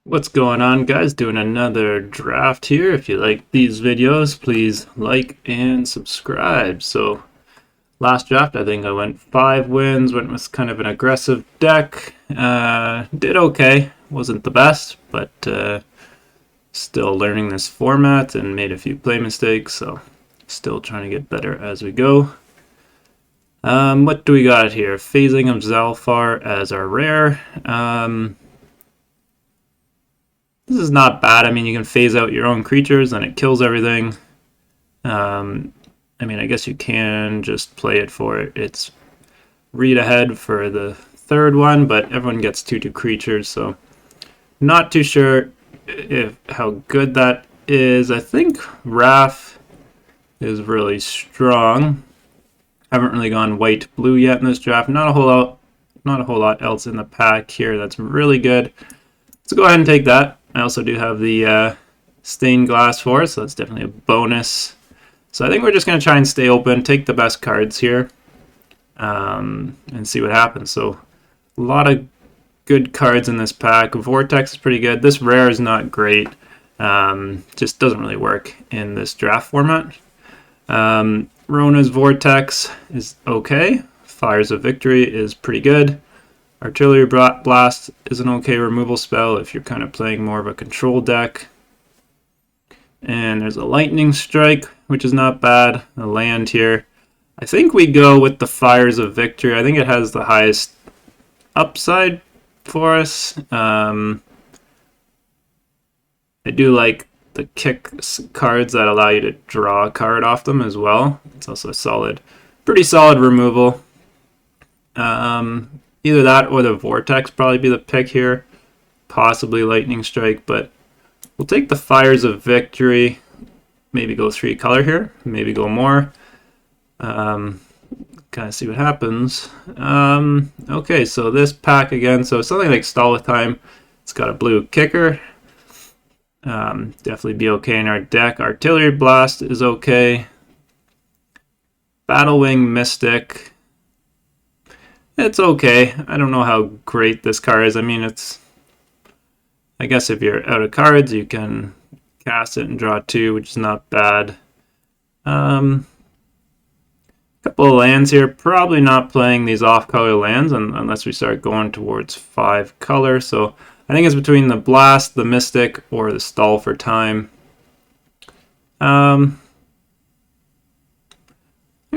What's going on, guys? Doing another draft here. If you like these videos, please like and subscribe. So last draft, I think I went 5 wins, went with kind of an aggressive deck. Did okay. Wasn't the best, but still learning this format and made a few play mistakes, so still trying to get better as we go. What do we got here? Phasing of Zalfar as our rare. This is not bad. I mean, you can phase out your own creatures and it kills everything. I mean, I guess you can just play it for it. It's read ahead for the third one, but everyone gets 2/2 creatures, so not too sure how good that is. I think RAFFI is really strong. Haven't really gone white-blue yet in this draft. Not a whole lot else in the pack here that's really good. Let's go ahead and take that. I also do have the stained glass for it, so that's definitely a bonus. So I think we're just going to try and stay open, take the best cards here, and see what happens. So a lot of good cards in this pack. Vortex is pretty good. This rare is not great. Just doesn't really work in this draft format. Rona's Vortex is okay. Fires of Victory is pretty good. Artillery Blast is an okay removal spell if you're kind of playing more of a control deck. And there's a Lightning Strike, which is not bad. A land here. I think we go with the Fires of Victory. I think it has the highest upside for us. I do like the kick cards that allow you to draw a card off them as well. It's also a pretty solid removal. Either that or the Vortex probably be the pick here. Possibly Lightning Strike, but we'll take the Fires of Victory. Maybe go 3 color here. Maybe go more. Kind of see what happens. Okay, so this pack again. So something like Stall with Time. It's got a blue kicker. Definitely be okay in our deck. Artillery Blast is okay. Battlewing Mystic. It's okay. I don't know how great this card is. I mean, I guess if you're out of cards, you can cast it and draw 2, which is not bad. Couple of lands here. Probably not playing these off-color lands unless we start going towards 5 color. So I think it's between the Blast, the Mystic, or the Stall for Time. I'm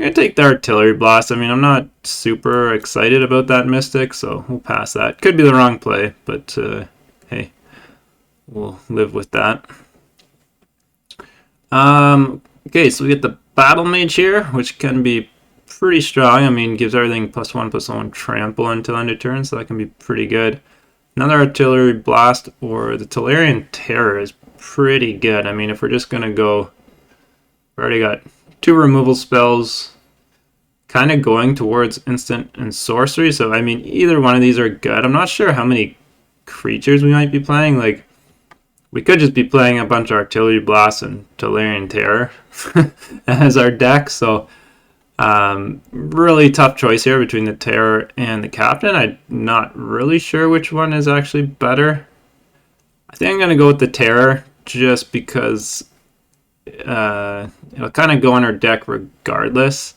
going to take the Artillery Blast. I mean, I'm not super excited about that Mystic, so we'll pass that. Could be the wrong play, but hey, we'll live with that. Okay, so we get the Battle Mage here, which can be pretty strong. I mean, gives everything +1/+1 trample until end of turn, so that can be pretty good. Another Artillery Blast or the Tolarian Terror is pretty good. I mean, if we're just going to go, we've already got 2 removal spells, kind of going towards instant and sorcery. So, I mean, either one of these are good. I'm not sure how many creatures we might be playing. Like, we could just be playing a bunch of Artillery Blasts and Tolarian Terror as our deck. So, really tough choice here between the Terror and the Captain. I'm not really sure which one is actually better. I think I'm going to go with the Terror just because it'll kind of go on our deck regardless.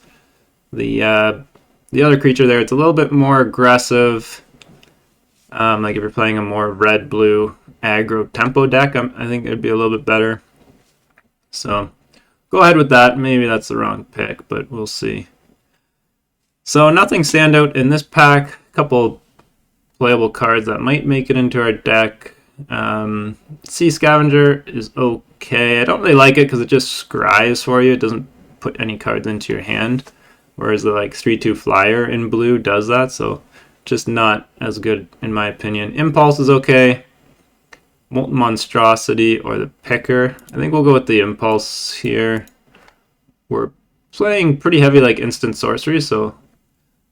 The other creature there, it's a little bit more aggressive. Like if you're playing a more red-blue aggro tempo deck, I think it'd be a little bit better. So go ahead with that. Maybe that's the wrong pick, but we'll see. So nothing standout in this pack. A couple playable cards that might make it into our deck. Sea Scavenger is okay. I don't really like it because it just scries for you. It doesn't put any cards into your hand, whereas the 3/2 flyer in blue does that, so just not as good in my opinion. Impulse is okay. Molten Monstrosity or the Picker. I think we'll go with the Impulse here. We're playing pretty heavy instant sorcery, so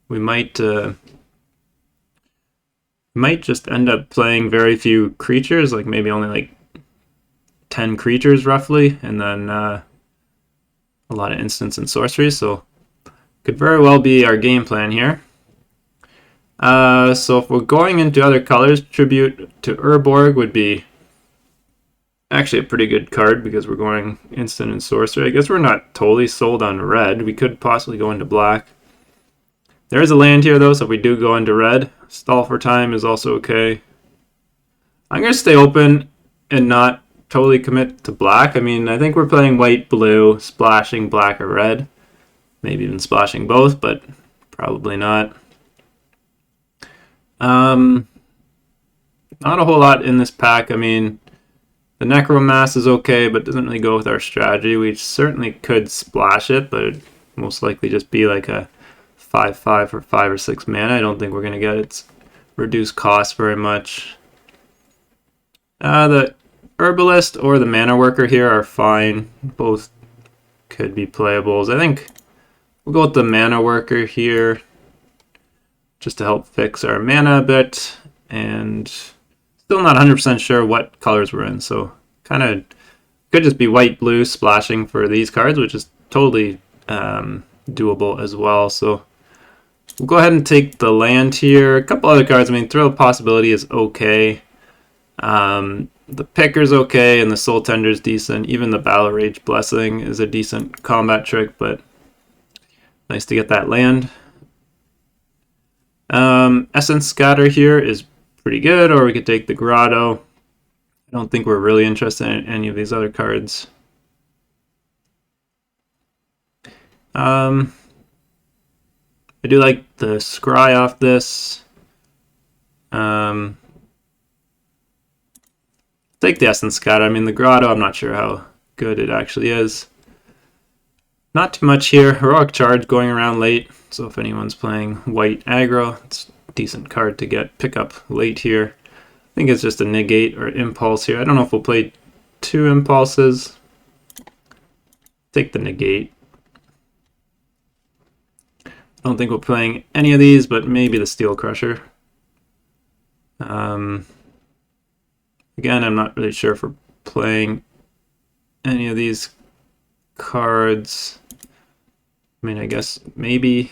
we might just end up playing very few creatures, like maybe only 10 creatures roughly, and then a lot of instants and sorcery, so could very well be our game plan here. So if we're going into other colors, Tribute to Urborg would be actually a pretty good card because we're going instant and sorcery. I guess we're not totally sold on red. We could possibly go into black. There is a land here though, so if we do go into red, stall for time is also okay. I'm going to stay open and not totally commit to black. I mean, I think we're playing white, blue, splashing black or red. Maybe even splashing both, but probably not. Not a whole lot in this pack. I mean, the Necromass is okay, but doesn't really go with our strategy. We certainly could splash it, but it'd most likely just be like a 5/5 for 5 or 6 mana. I don't think we're going to get its reduced cost very much. The Herbalist or the Mana Worker here are fine. Both could be playables. I think we'll go with the Mana Worker here just to help fix our mana a bit. And still not 100% sure what colors we're in. So kind of could just be white, blue, splashing for these cards, which is totally doable as well. So we'll go ahead and take the land here. A couple other cards. I mean, Thrill of Possibility is okay. The Picker's okay, and the Soul Tender's decent. Even the Battle Rage Blessing is a decent combat trick, but nice to get that land. Essence Scatter here is pretty good, or we could take the Grotto. I don't think we're really interested in any of these other cards. I do like the Scry off this. Take the Essence Scatter. I mean, the Grotto, I'm not sure how good it actually is. Not too much here. Heroic Charge going around late, so if anyone's playing white aggro, it's a decent card to pick up late here. I think it's just a negate or impulse here. I don't know if we'll play 2 impulses. Take the negate. I don't think we're playing any of these, but maybe the Steel Crusher. Again, I'm not really sure if we're playing any of these cards. I mean, I guess maybe.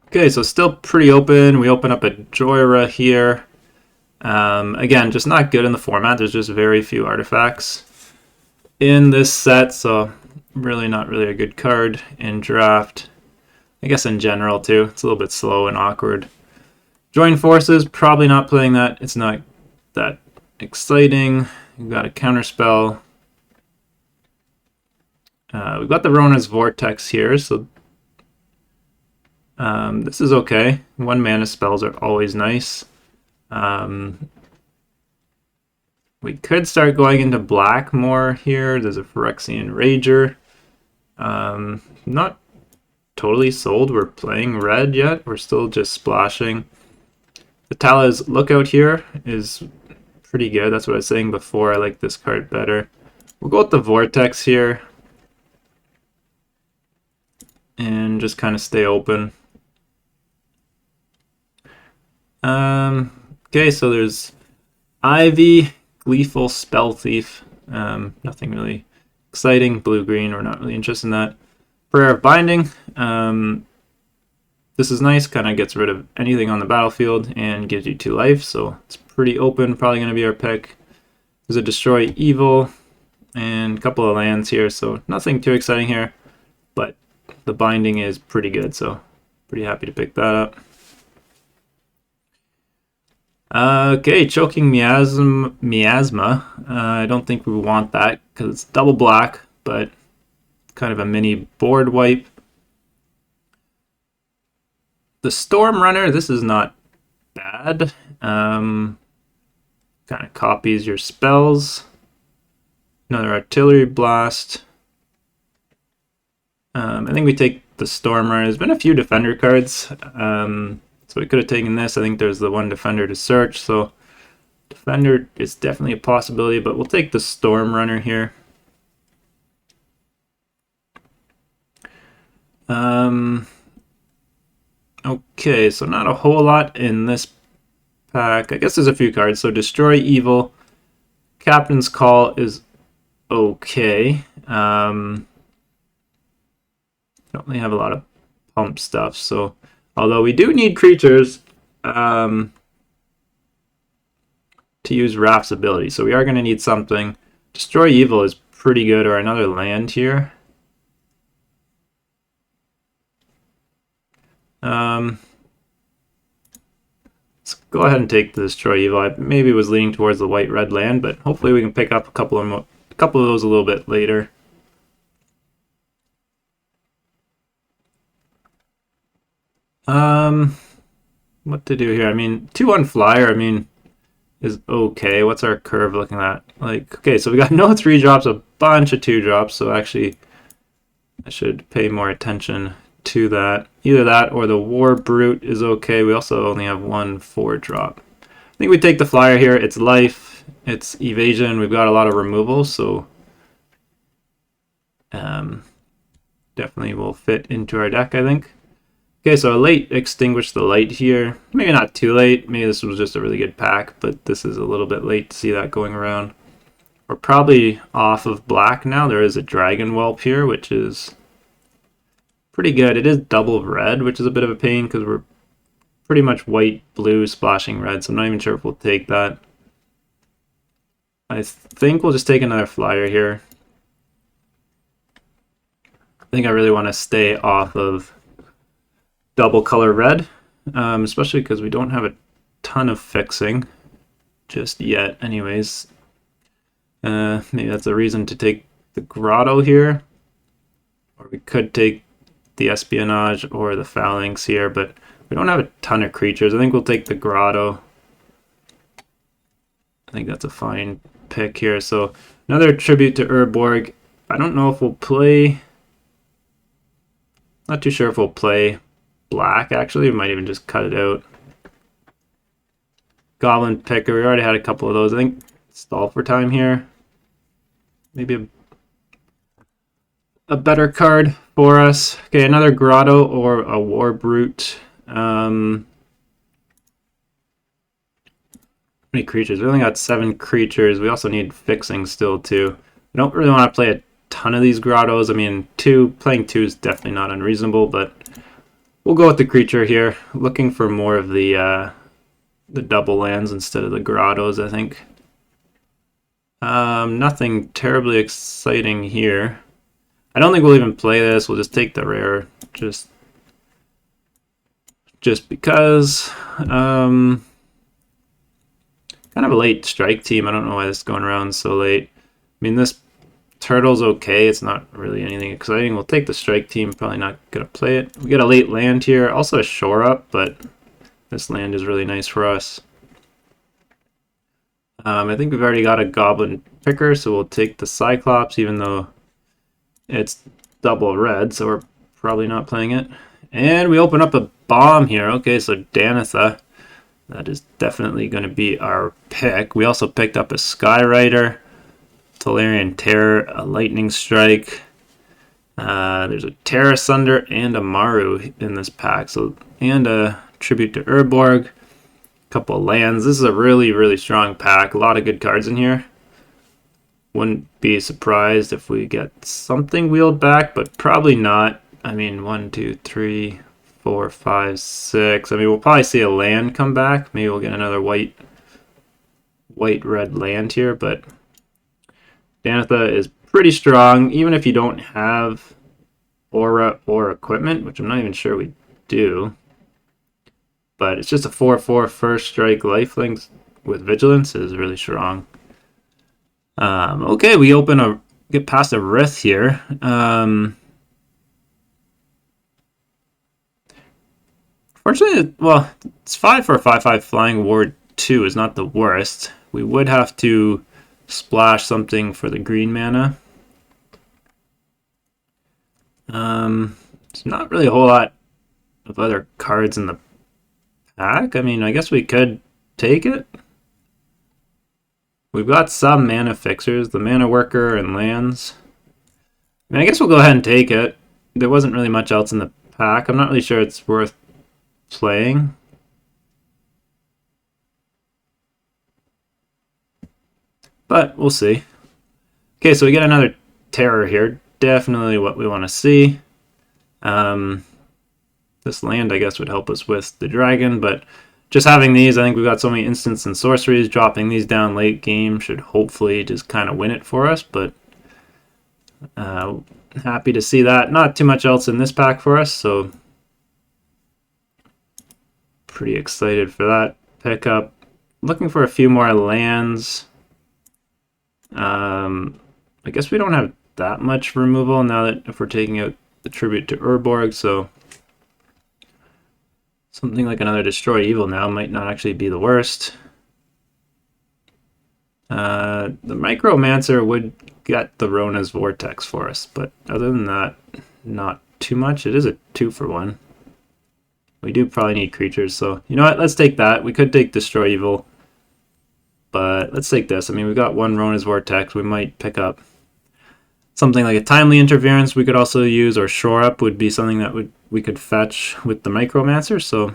Okay, so still pretty open. We open up a Joyra here. Again, just not good in the format. There's just very few artifacts in this set, so really not really a good card in draft. I guess in general too. It's a little bit slow and awkward. Join Forces, probably not playing that. It's not that exciting. We've got a counterspell. We've got the Rona's Vortex here, so this is okay. 1 mana spells are always nice. We could start going into black more here. There's a Phyrexian Rager. Not totally sold we're playing red yet. We're still just splashing. The Tala's Lookout here is pretty good. That's what I was saying before. I like this card better. We'll go with the Vortex here and just kind of stay open. Okay, so there's Ivy, Gleeful Spell Thief. Nothing really exciting. Blue-green, we're not really interested in that. Prayer of Binding. This is nice, kind of gets rid of anything on the battlefield and gives you 2 life, so it's pretty open, probably going to be our pick. There's a Destroy Evil and a couple of lands here, so nothing too exciting here, but the binding is pretty good, so pretty happy to pick that up. Okay, Choking Miasma. I don't think we want that because it's double black, but kind of a mini board wipe. The Storm Runner, this is not bad. Kind of copies your spells. Another Artillery Blast. I think we take the Storm Runner. There's been a few Defender cards. So we could have taken this. I think there's the 1 Defender to search. So Defender is definitely a possibility, but we'll take the Storm Runner here. Okay, so not a whole lot in this pack. I guess there's a few cards. So Destroy Evil. Captain's Call is okay. Don't really have a lot of pump stuff, so although we do need creatures, to use Raff's ability. So we are going to need something. Destroy Evil is pretty good, or another land here. Let's go ahead and take the Destroy Evil. I maybe was leaning towards the white-red land, but hopefully we can pick up a couple of those a little bit later. What to do here? I mean, 2-1 flyer, I mean, is okay. What's our curve looking at? Like, okay, so we got no 3-drops, a bunch of 2-drops, so actually I should pay more attention to that. Either that or the War Brute is okay. We also only have 1 4-drop. I think we take the flyer here. It's life, it's evasion. We've got a lot of removal, so definitely will fit into our deck, I think. Okay, so a late Extinguish the Light here. Maybe not too late. Maybe this was just a really good pack, but this is a little bit late to see that going around. We're probably off of black now. There is a Dragon Whelp here, which is pretty good. It is double red, which is a bit of a pain because we're pretty much white, blue, splashing red, so I'm not even sure if we'll take that. I think we'll just take another flyer here. I think I really want to stay off of double color red, especially because we don't have a ton of fixing just yet anyways. Maybe that's a reason to take the Grotto here, or we could take the Espionage or the Phalanx here, but we don't have a ton of creatures. I think we'll take the Grotto. I think that's a fine pick here. So another Tribute to Urborg. I don't know if we'll play, not too sure if we'll play black, actually. We might even just cut it out. Goblin Picker, we already had a couple of those. I think stall for time here. Maybe a better card for us. Okay, another Grotto or a War Brute. How many creatures? We only got 7 creatures. We also need fixing still too. I don't really want to play a ton of these Grottos. I mean, playing 2 is definitely not unreasonable, but we'll go with the creature here. Looking for more of the double lands instead of the Grottos, I think. Nothing terribly exciting here. I don't think we'll even play this. We'll just take the rare, just because. Kind of a late strike team. I don't know why this is going around so late. I mean, this turtle's okay. It's not really anything exciting. We'll take the strike team. Probably not going to play it. We get a late land here. Also a shore up, but this land is really nice for us. I think we've already got a Goblin Picker, so we'll take the Cyclops, even though it's double red, so we're probably not playing it. And we open up a bomb here. Okay, so Danitha. That is definitely going to be our pick. We also picked up a Skyrider, Tolarian Terror, a Lightning Strike. There's a Terra Sunder and a Maru in this pack. So, and a Tribute to Urborg. Couple of lands. This is a really, really strong pack. A lot of good cards in here. Wouldn't be surprised if we get something wheeled back, but probably not. I mean, 1, 2, 3, 4, 5, 6. I mean, we'll probably see a land come back. Maybe we'll get another white-red land here, but Danitha is pretty strong, even if you don't have aura or equipment, which I'm not even sure we do. But it's just a 4/4 first strike lifelink with vigilance is really strong. Okay, we get past a Rith here. Fortunately, well, it's 5 for a 5/5 flying. Ward 2 is not the worst. We would have to splash something for the green mana. There's not really a whole lot of other cards in the pack. I mean, I guess we could take it. We've got some mana fixers, the Mana Worker and lands. I mean, I guess we'll go ahead and take it. There wasn't really much else in the pack. I'm not really sure it's worth playing. But we'll see. Okay, so we get another Terror here. Definitely what we want to see. This land, I guess, would help us with the dragon, but just having these, I think we've got so many instants and sorceries. Dropping these down late game should hopefully just kind of win it for us. But happy to see that. Not too much else in this pack for us, so pretty excited for that pickup. Looking for a few more lands. I guess we don't have that much removal now that if we're taking out the tribute to Urborg, so something like another Destroy Evil now might not actually be the worst. The Micromancer would get the Rona's Vortex for us, but other than that, not too much. It is a 2-for-1. We do probably need creatures, so you know what? Let's take that. We could take Destroy Evil, but let's take this. I mean, we've got one Rona's Vortex. We might pick up something like a Timely Interference we could also use, or Shore Up would be something that we could fetch with the Micromancer, so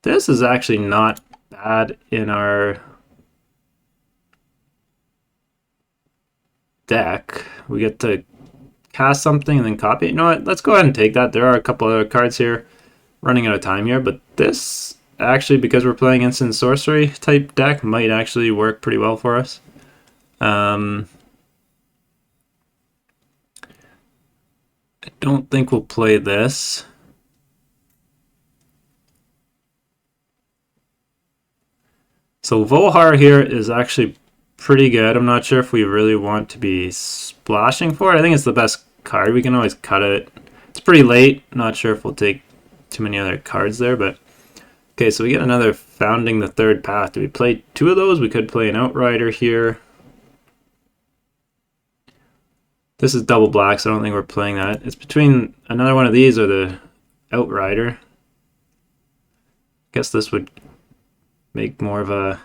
this is actually not bad in our deck. We get to cast something and then copy it. You know what? Let's go ahead and take that. There are a couple other cards here. Running out of time here, but this actually, because we're playing instant sorcery type deck, might actually work pretty well for us. I don't think we'll play this. So Vohar here is actually pretty good. I'm not sure if we really want to be splashing for it. I think it's the best card. We can always cut it. It's pretty late. Not sure if we'll take too many other cards there, but okay, so we get another Founding the Third Path. Do we play two of those? We could play an Outrider here. This is double black, so I don't think we're playing that. It's between another one of these or the Outrider. Guess this would make more of a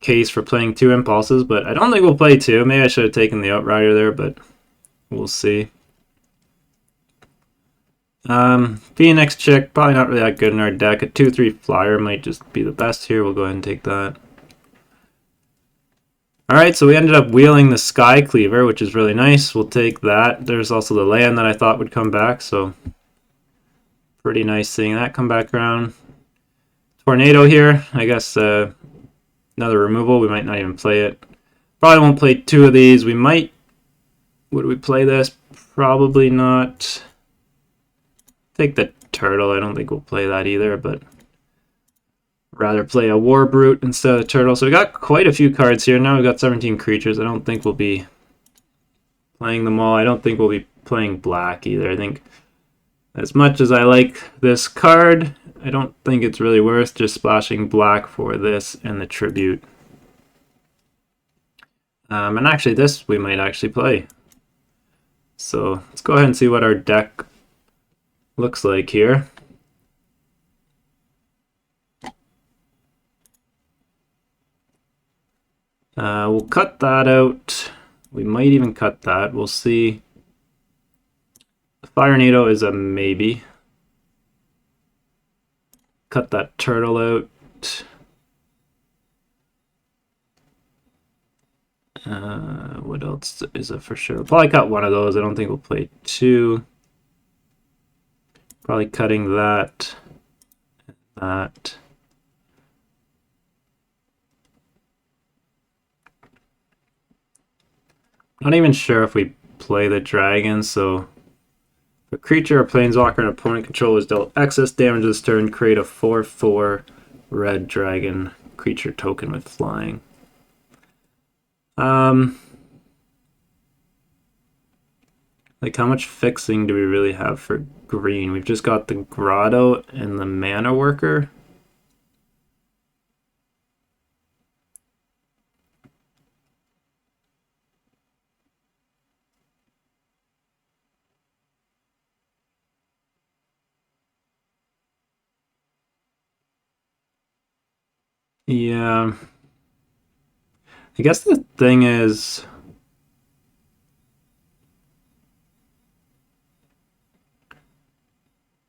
case for playing two Impulses, but I don't think we'll play two. Maybe I should have taken the Outrider there, but we'll see. Phoenix Chick, probably not really that good in our deck. A 2/3 flyer might just be the best here. We'll go ahead and take that. Alright, so we ended up wheeling the Sky Cleaver, which is really nice. We'll take that. There's also the land that I thought would come back, so pretty nice seeing that come back around. Tornado here, I guess another removal. We might not even play it. Probably won't play two of these. We might... Would we play this? Probably not. Take the turtle. I don't think we'll play that either, but rather play a War Brute instead of the turtle. So we got quite a few cards here. Now we've got 17 creatures. I don't think we'll be playing them all. I don't think we'll be playing black either. I think as much as I like this card, I don't think it's really worth just splashing black for this and the tribute. And actually this we might actually play. So let's go ahead and see what our deck looks like here. We'll cut that out. We might even cut that. We'll see. The Firenado is a maybe. Cut that turtle out. What else is it for sure? We'll probably cut one of those. I don't think we'll play two. Probably cutting that, that. Not even sure if we play the dragon, so if a creature or planeswalker an opponent controls dealt excess damage this turn, create a 4/4 red dragon creature token with flying. Like, how much fixing do we really have for green? We've just got the Grotto and the Mana Worker. Yeah. I guess the thing is...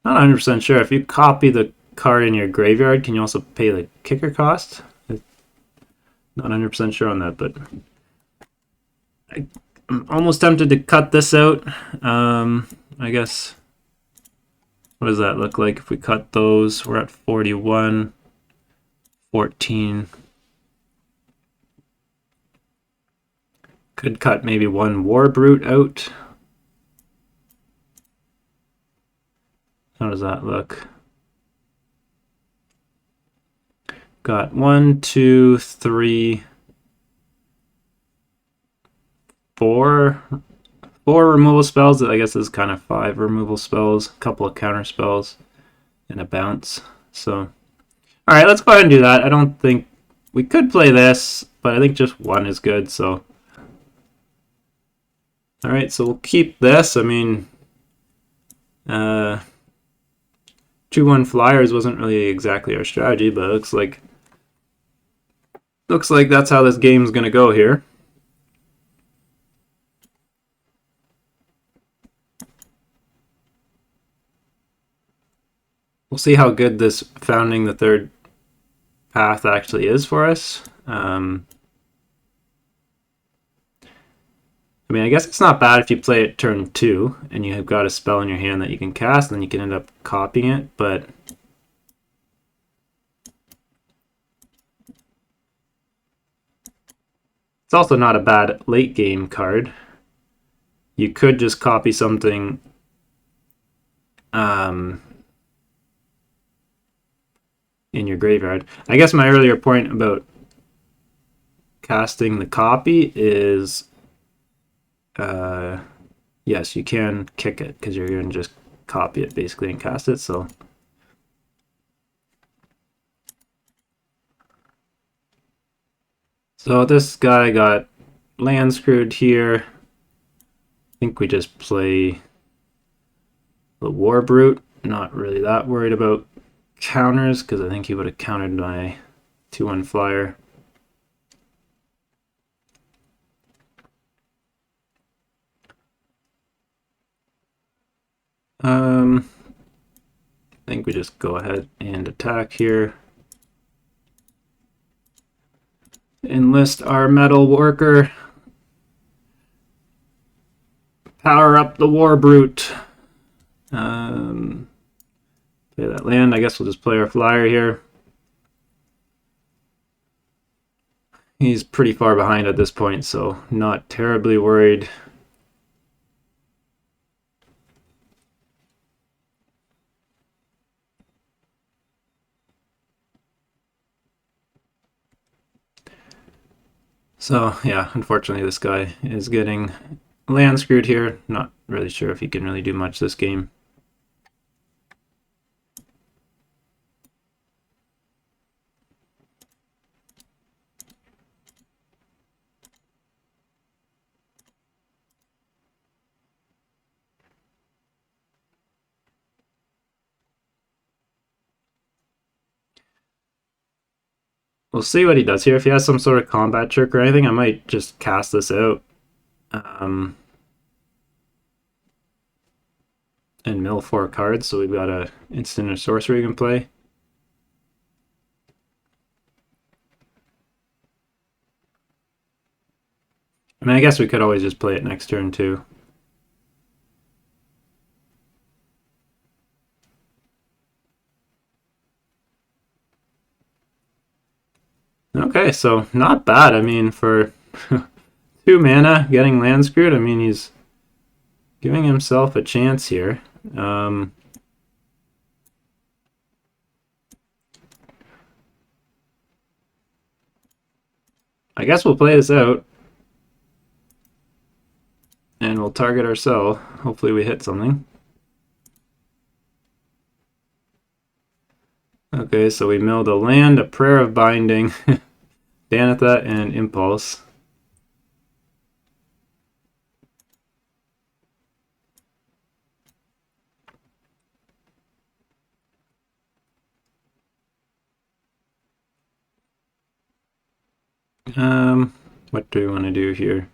Not 100% sure. If you copy the card in your graveyard, can you also pay the kicker cost? Not 100% sure on that, but I'm almost tempted to cut this out. I guess, what does that look like if we cut those? We're at 41, 14. Could cut maybe one War Brute out. How does that look? Got 1, 2, 3, 4 removal spells. I guess is kind of 5 removal spells, a couple of counter spells, and a bounce. So, all right, let's go ahead and do that. I don't think we could play this, but I think just 1 is good. So, all right, so we'll keep this. I mean, 2/1 flyers wasn't really exactly our strategy, but it looks like that's how this game's gonna go here. We'll see how good this founding the third path actually is for us. I mean, I guess it's not bad if you play it turn 2 and you have got a spell in your hand that you can cast, and then you can end up copying it, but it's also not a bad late game card. You could just copy something in your graveyard. I guess my earlier point about casting the copy is yes, you can kick it because you're going to just copy it basically and cast it. So this guy got land screwed here. I think we just play the War Brute. Not really that worried about counters because I think he would have countered my 2/1 flyer. I think we just go ahead and attack here. Enlist our metal worker. Power up the War Brute. Play that land. I guess we'll just play our flyer here. He's pretty far behind at this point, so not terribly worried. So yeah, unfortunately this guy is getting land screwed here. Not really sure if he can really do much this game. We'll see what he does here. If he has some sort of combat trick or anything, I might just cast this out. And mill 4 cards, so we've got a instant or sorcery we can play. I mean, I guess we could always just play it next turn too. Okay, so not bad. I mean, for 2 mana, getting land screwed, I mean, he's giving himself a chance here. I guess we'll play this out. And we'll target our cell. Hopefully we hit something. Okay, so we milled a land, a Prayer of Binding, Danitha, and Impulse. What do we want to do here?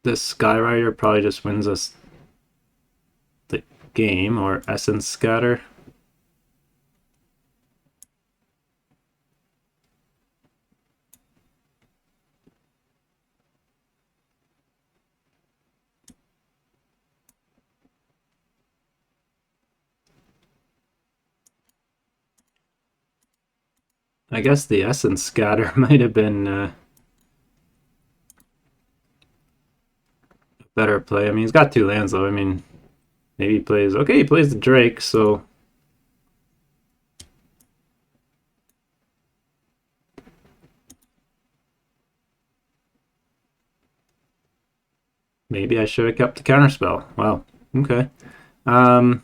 This Skyrider probably just wins us the game, or Essence Scatter. I guess the Essence Scatter might have been a better play. I mean, he's got 2 lands though. I mean, maybe he plays... Okay, he plays the Drake, so... Maybe I should have kept the counterspell. Wow. Okay. Um,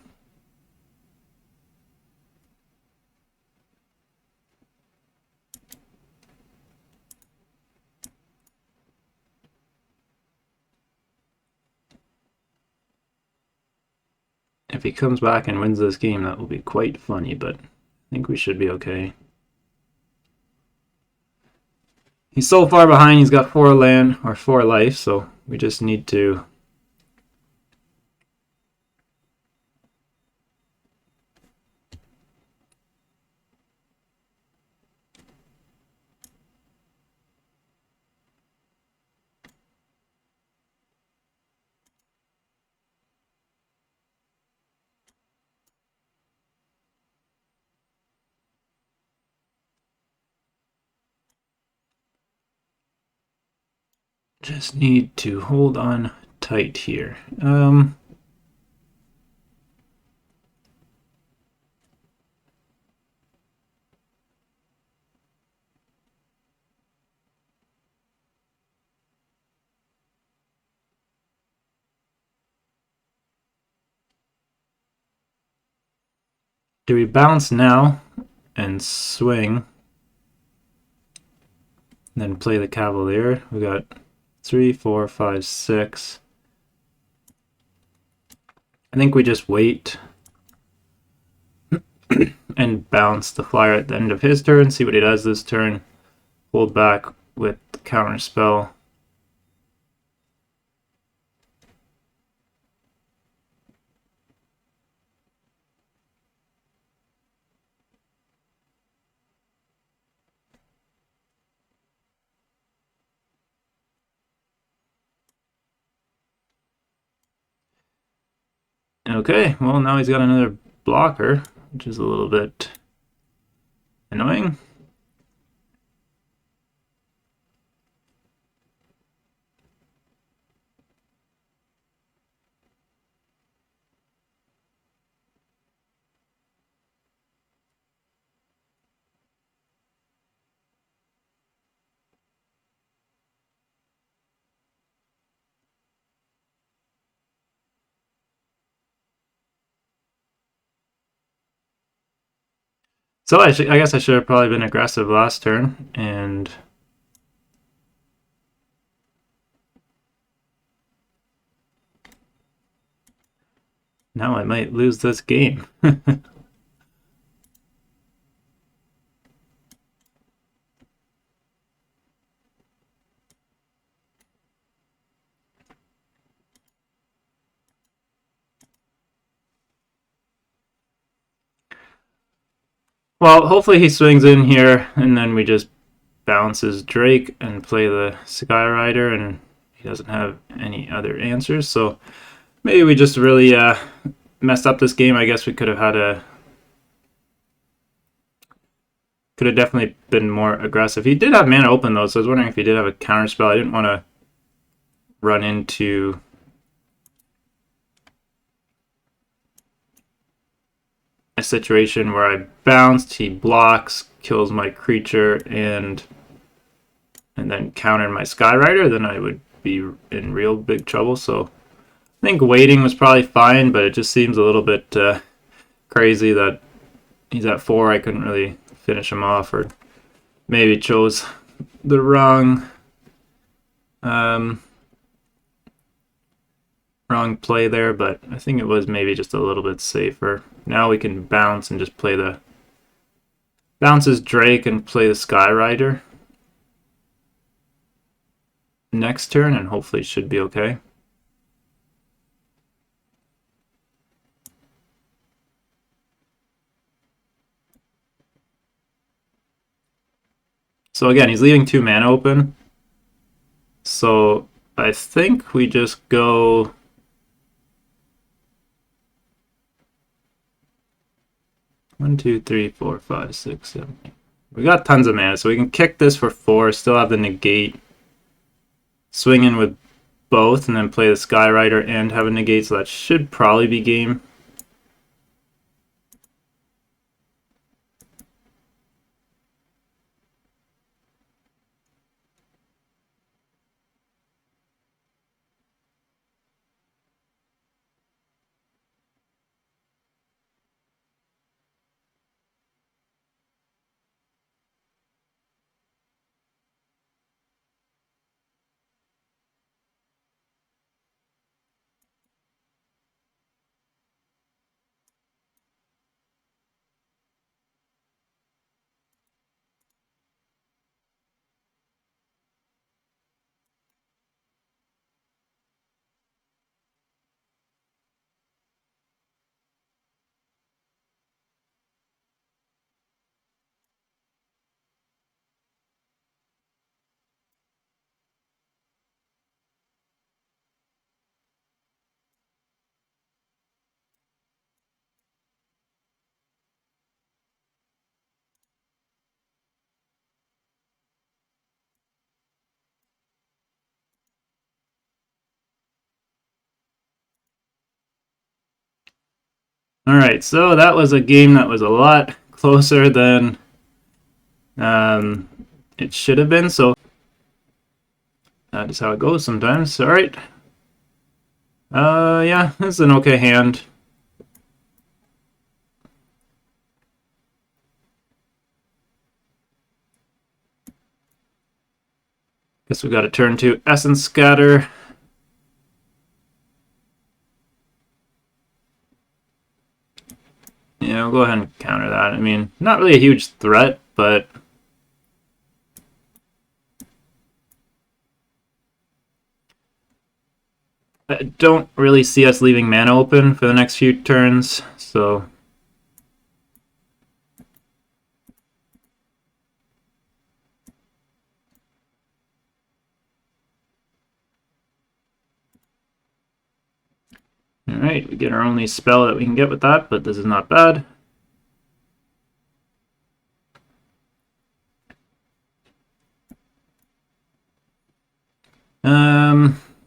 if he comes back and wins this game, that will be quite funny, but I think we should be okay. He's so far behind, he's got 4 land, or 4 life, so we just need to... Just need to hold on tight here. Do we bounce now and swing, and then play the Cavalier? We got 3, 4, 5, 6. I think we just wait and bounce the flyer at the end of his turn, see what he does this turn, hold back with the counter spell. Okay, well now he's got another blocker, which is a little bit annoying. So I guess I should have probably been aggressive last turn, and now I might lose this game. Well, hopefully he swings in here, and then we just bounces Drake and play the Skyrider, and he doesn't have any other answers. So maybe we just really messed up this game. I guess we could have definitely been more aggressive. He did have mana open though, so I was wondering if he did have a counter spell. I didn't want to run into a situation where I bounced, he blocks, kills my creature, and then countered my Skyrider, then I would be in real big trouble. So I think waiting was probably fine, but it just seems a little bit crazy that he's at 4. I couldn't really finish him off, or maybe chose the wrong play there, but I think it was maybe just a little bit safer. Now we can bounce and just play the bounces Drake and play the Skyrider next turn, and hopefully it should be okay. So again, he's leaving 2 mana open. So I think we just go... One, two, three, four, five, six, 7. We got tons of mana, so we can kick this for 4, still have the negate, swing in with both, and then play the Skyrider and have a negate, so that should probably be game. Alright, so that was a game that was a lot closer than it should have been, so that is how it goes sometimes. Alright. Yeah, this is an okay hand. Guess we got to turn to Essence Scatter. Yeah, we'll go ahead and counter that. I mean, not really a huge threat, but I don't really see us leaving mana open for the next few turns, so alright, we get our only spell that we can get with that, but this is not bad.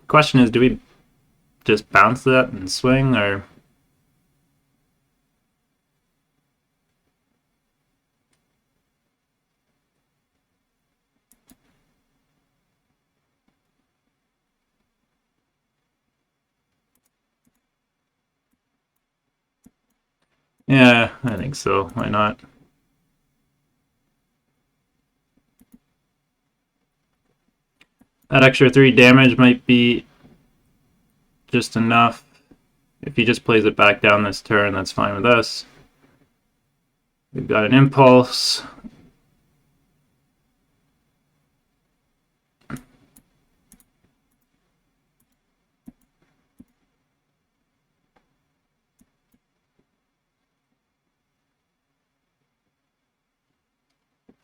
Question is, do we just bounce that and swing, or... Yeah, I think so. Why not? That extra 3 damage might be just enough. If he just plays it back down this turn, that's fine with us. We've got an Impulse.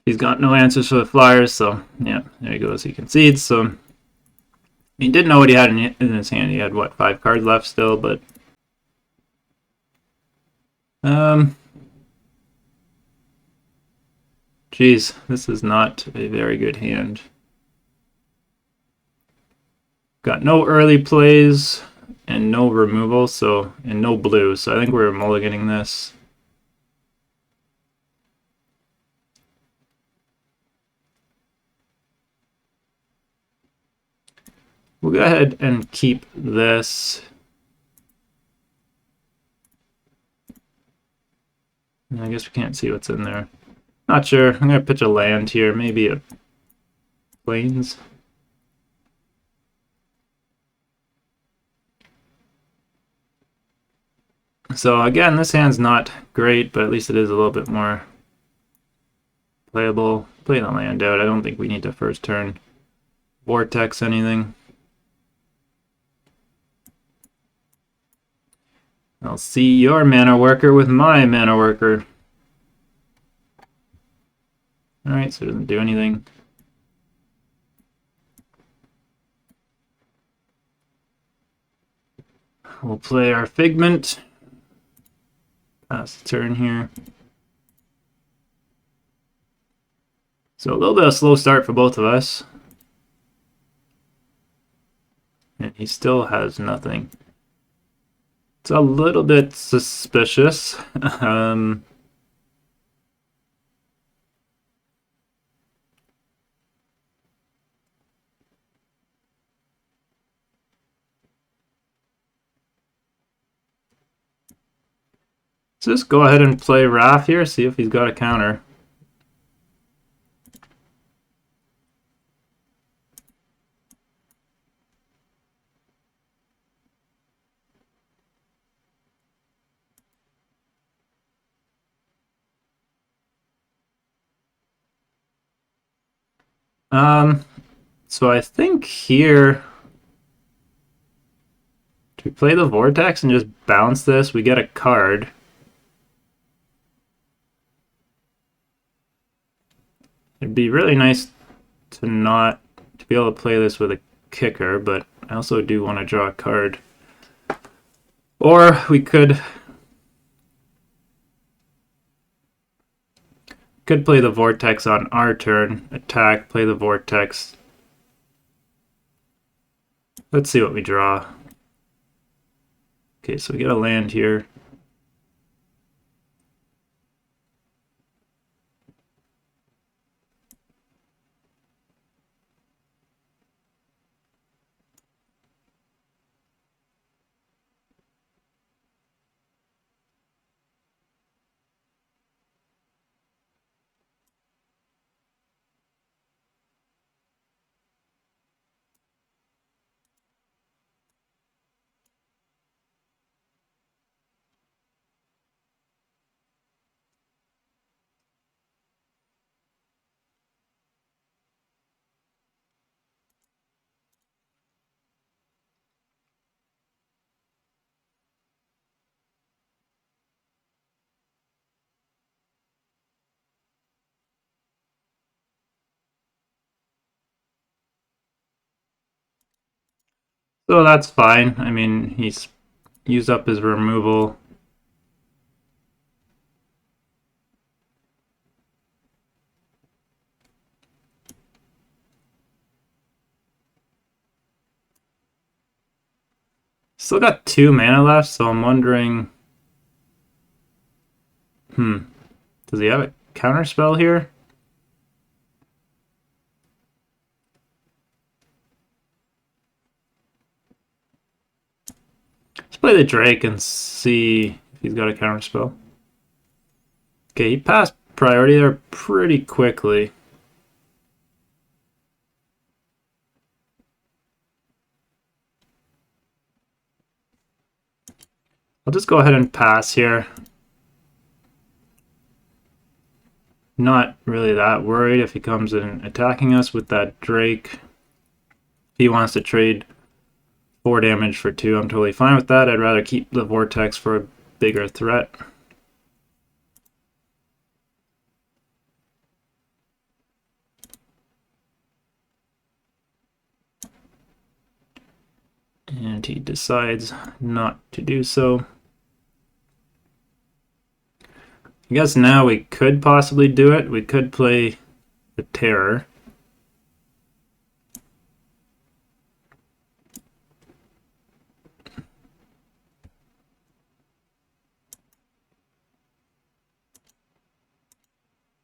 He's got no answers for the Flyers, so yeah, there he goes. He concedes, so he didn't know what he had in his hand. He had, what, 5 cards left still, but... Geez, this is not a very good hand. Got no early plays and no removal, so and no blue, so I think we're mulliganing this. We'll go ahead and keep this. I guess we can't see what's in there. Not sure. I'm going to pitch a land here, maybe a plains. So again, this hand's not great, but at least it is a little bit more playable. Play the land out. I don't think we need to first turn vortex anything. I'll see your mana worker with my mana worker. Alright, so it doesn't do anything. We'll play our Figment. Pass the turn here. So a little bit of slow start for both of us. And he still has nothing. It's a little bit suspicious. Let's just go ahead and play RAFFI here, see if he's got a counter. So I think here, do we play the Vortex and just bounce this? We get a card. It'd be really nice to be able to play this with a kicker, but I also do want to draw a card. Or we could play the Vortex on our turn, attack, play the Vortex. Let's see what we draw. Okay, so we get a land here. So that's fine. I mean, he's used up his removal. Still got 2 mana left, so I'm wondering... Does he have a counter spell here? Let's play the Drake and see if he's got a counter spell. Okay, he passed priority there pretty quickly. I'll just go ahead and pass here. Not really that worried if he comes in attacking us with that Drake. If he wants to trade 4 damage for 2, I'm totally fine with that. I'd rather keep the Vortex for a bigger threat. And he decides not to do so. I guess now we could possibly do it. We could play the Terror.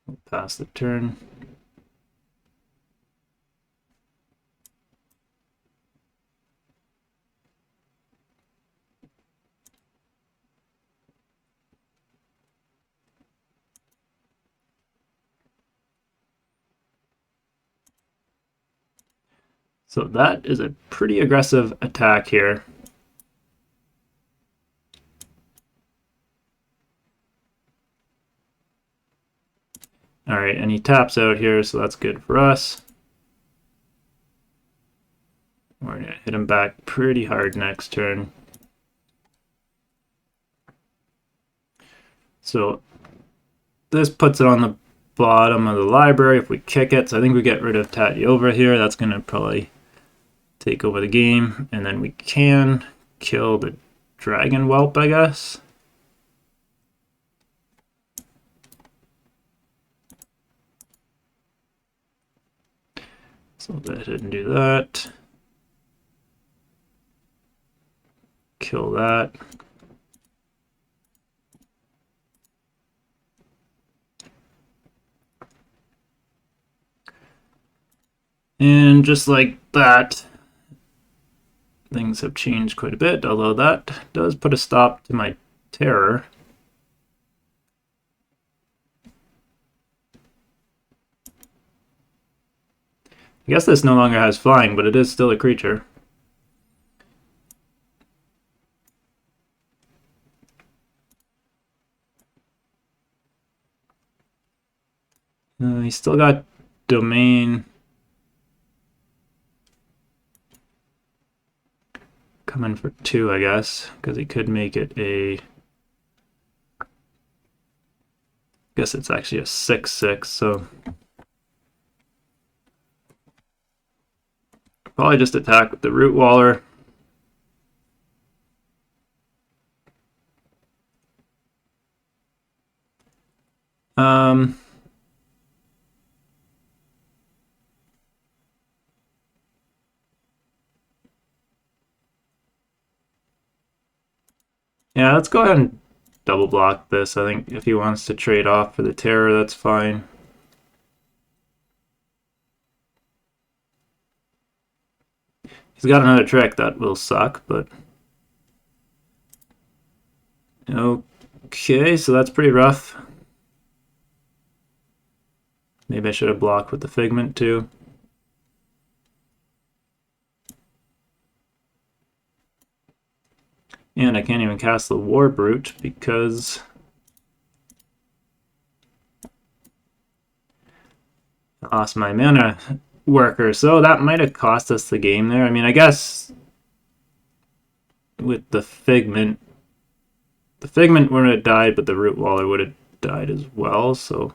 We'll pass the turn. So that is a pretty aggressive attack here. Alright, and he taps out here, so that's good for us. We're going to hit him back pretty hard next turn. So this puts it on the bottom of the library if we kick it. So I think we get rid of Tatty over here. That's going to probably take over the game. And then we can kill the Dragon Whelp, I guess. So I'll go ahead and do that. Kill that. And just like that, things have changed quite a bit, although that does put a stop to my terror. I guess this no longer has flying, but it is still a creature. He's still got domain coming for 2, I guess, because he could make it a... I guess it's actually a 6/6, so probably just attack with the Root Waller. Yeah, let's go ahead and double block this. I think if he wants to trade off for the terror, that's fine. He's got another trick that will suck, but... Okay, so that's pretty rough. Maybe I should have blocked with the Figment too. And I can't even cast the War Brute because I lost my mana worker. So that might have cost us the game there. I mean, I guess with the Figment wouldn't have died, but the Root Waller would have died as well. So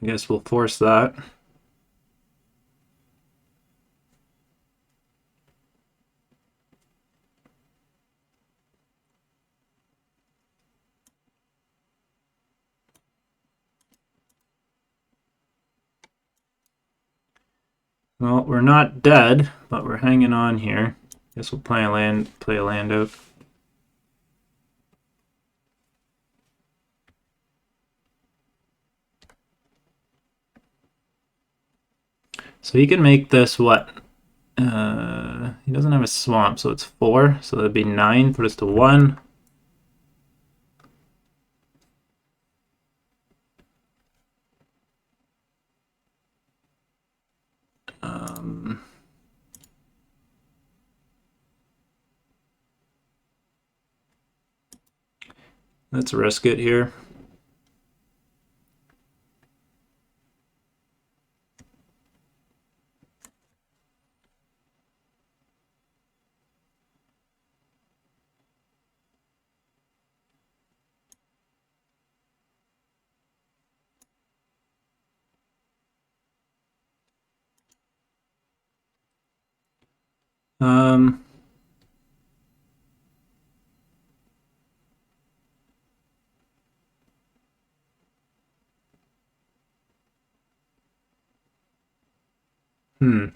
I guess we'll force that. Well, we're not dead, but we're hanging on here. Guess we'll play a land out. So he can make this what? He doesn't have a swamp, so it's 4. So that'd be 9. Put us to 1. Let's risk it here. Um, hmm.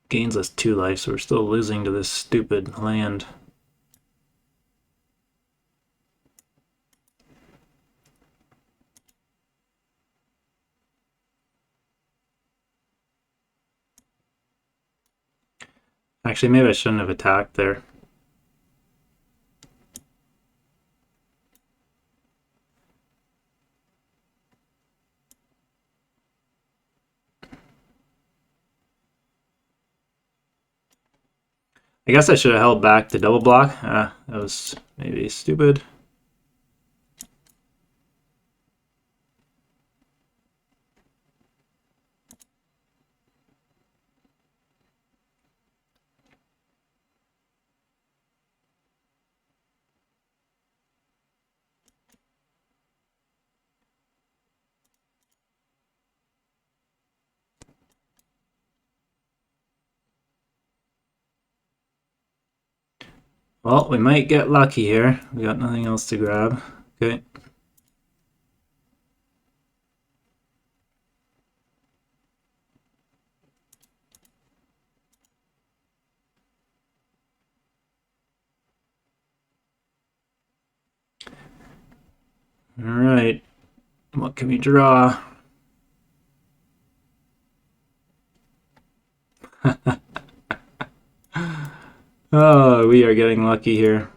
Gains us 2 life, so we're still losing to this stupid land. Actually, maybe I shouldn't have attacked there. I guess I should have held back the double block. That was maybe stupid. Well, we might get lucky here. We got nothing else to grab. Okay. All right. What can we draw? Oh, we are getting lucky here.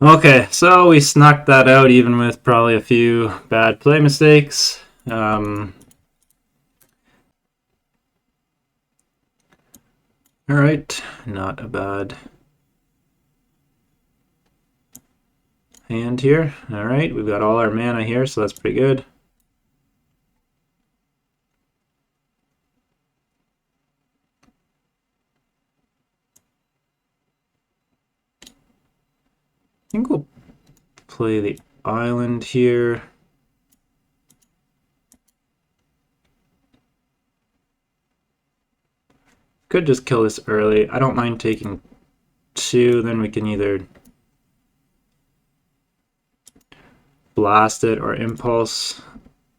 Okay, so we snuck that out even with probably a few bad play mistakes. All right, not a bad hand here. All right, we've got all our mana here, so that's pretty good. I think we'll play the island here. Could just kill this early. I don't mind taking 2, then we can either blast it or impulse,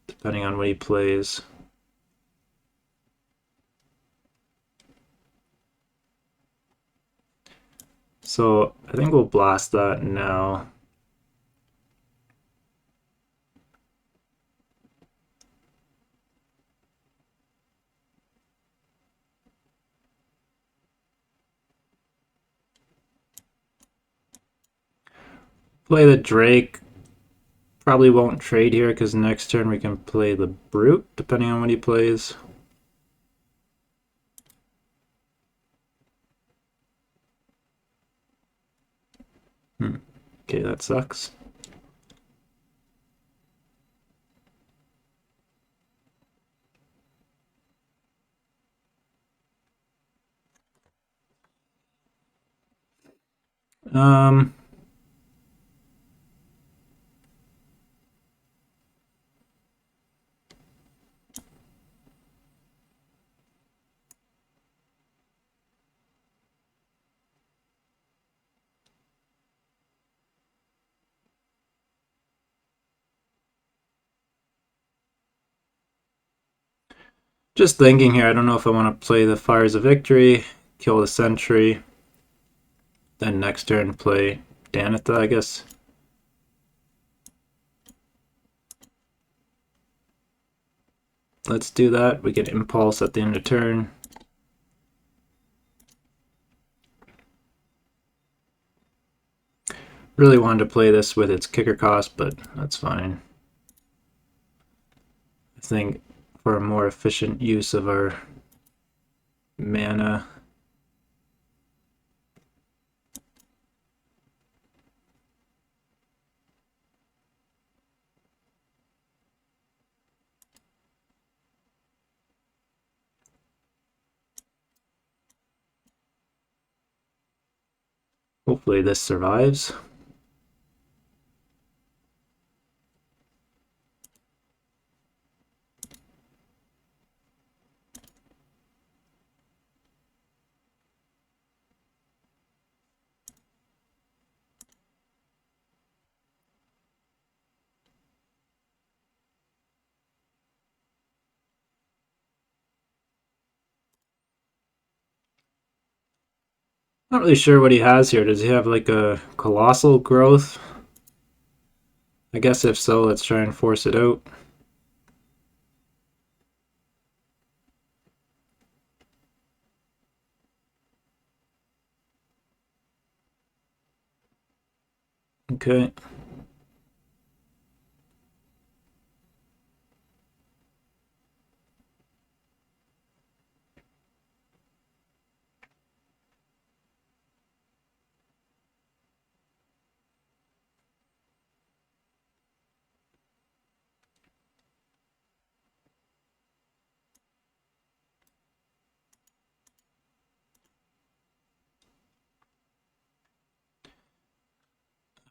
depending on what he plays. So I think we'll blast that now. Play the Drake. Probably won't trade here because next turn we can play the Brute, depending on what he plays. Okay, that sucks. Um, just thinking here, I don't know if I want to play the Fires of Victory, kill the Sentry, then next turn play Danitha, I guess. Let's do that. We get Impulse at the end of turn. Really wanted to play this with its kicker cost, but that's fine. I think for a more efficient use of our mana, hopefully this survives. Not really sure what he has here. Does he have like a colossal growth? I guess if so, let's try and force it out. Okay.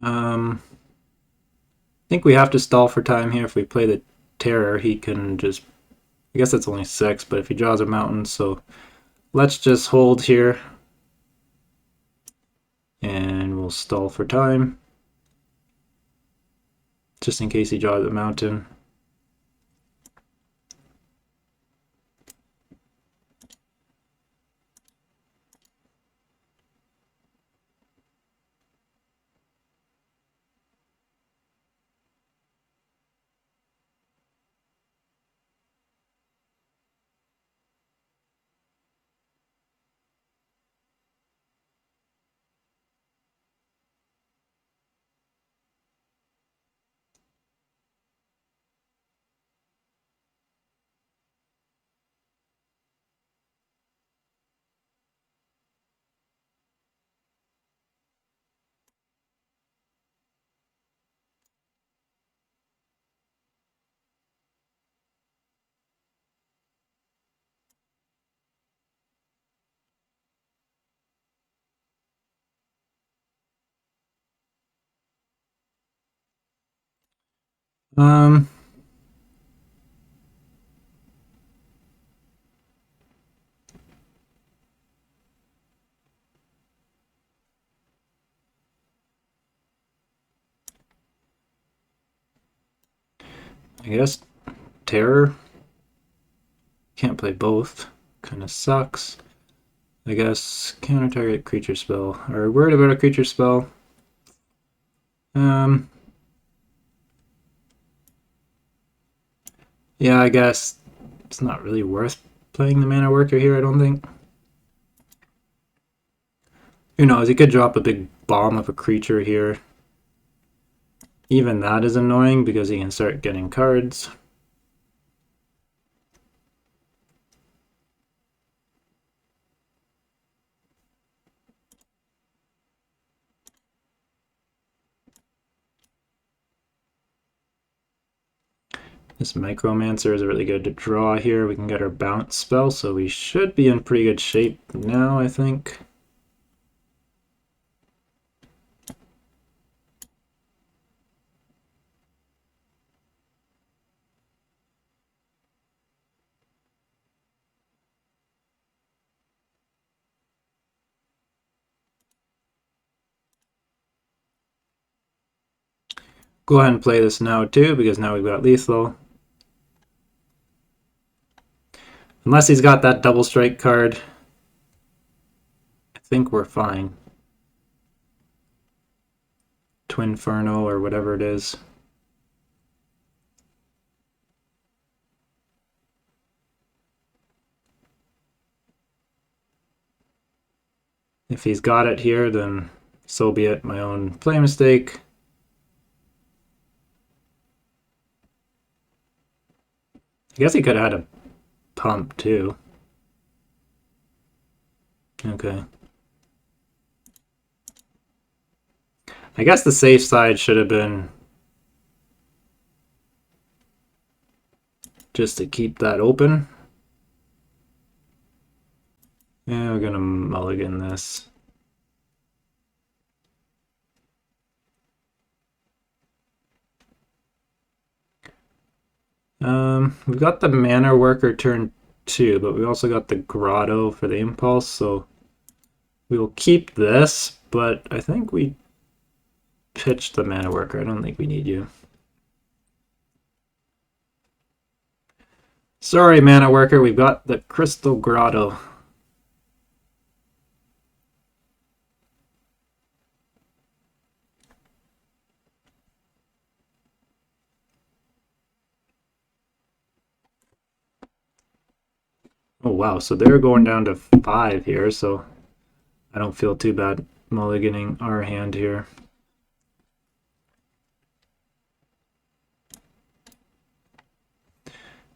I think we have to stall for time here. If we play the Terror, he can just... I guess that's only 6, but if he draws a mountain, so let's just hold here. And we'll stall for time. Just in case he draws a mountain. Um, I guess Terror. Can't play both. Kind of sucks. I guess counter target creature spell. Are we worried about a creature spell? Yeah, I guess it's not really worth playing the mana worker here, I don't think. Who knows, he could drop a big bomb of a creature here. Even that is annoying because he can start getting cards. This Micromancer is really good to draw here. We can get our bounce spell, so we should be in pretty good shape now, I think. Go ahead and play this now too, because now we've got lethal. Unless he's got that double strike card, I think we're fine. Twinferno or whatever it is. If he's got it here, then so be it. My own play mistake. I guess he could have had a pump too. Okay. I guess the safe side should have been just to keep that open. Yeah, we're gonna mulligan this. We've got the mana worker turn 2, but we also got the grotto for the impulse, so we will keep this, but I think we pitched the mana worker. I don't think we need you. Sorry, mana worker, we've got the crystal grotto. Oh wow, so they're going down to 5 here, so I don't feel too bad mulliganing our hand here.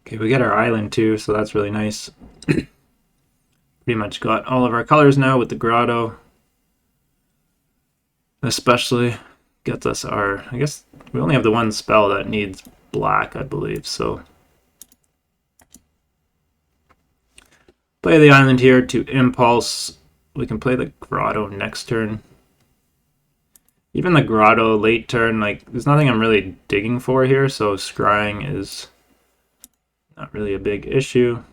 Okay, we get our island too, so that's really nice. Pretty much got all of our colors now with the grotto. Especially gets us our... I guess we only have the one spell that needs black, I believe, so... Play the island here to impulse. We can play the grotto next turn. Even the grotto late turn, like, there's nothing I'm really digging for here, so scrying is not really a big issue.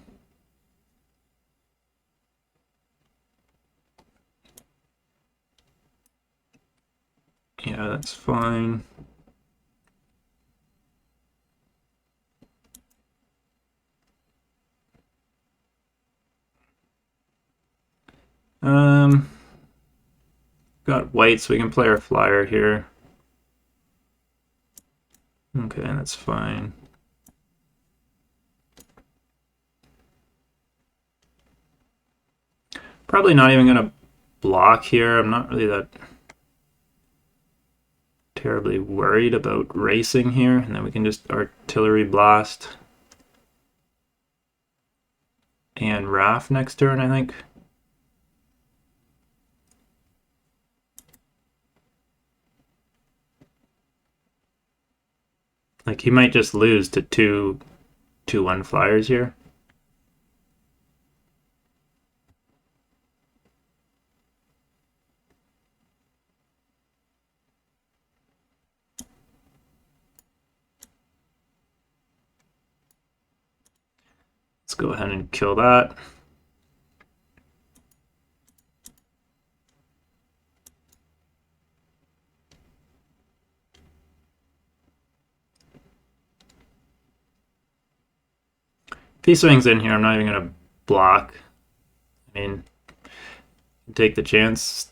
Yeah, that's fine. Got white, so we can play our flyer here. Okay, that's fine. Probably not even gonna block here. I'm not really that terribly worried about racing here, and then we can just artillery blast and RAF next turn, I think. Like, he might just lose to two 2/1 flyers here. Let's go ahead and kill that. If he swings in here, I'm not even gonna block. I mean, take the chance,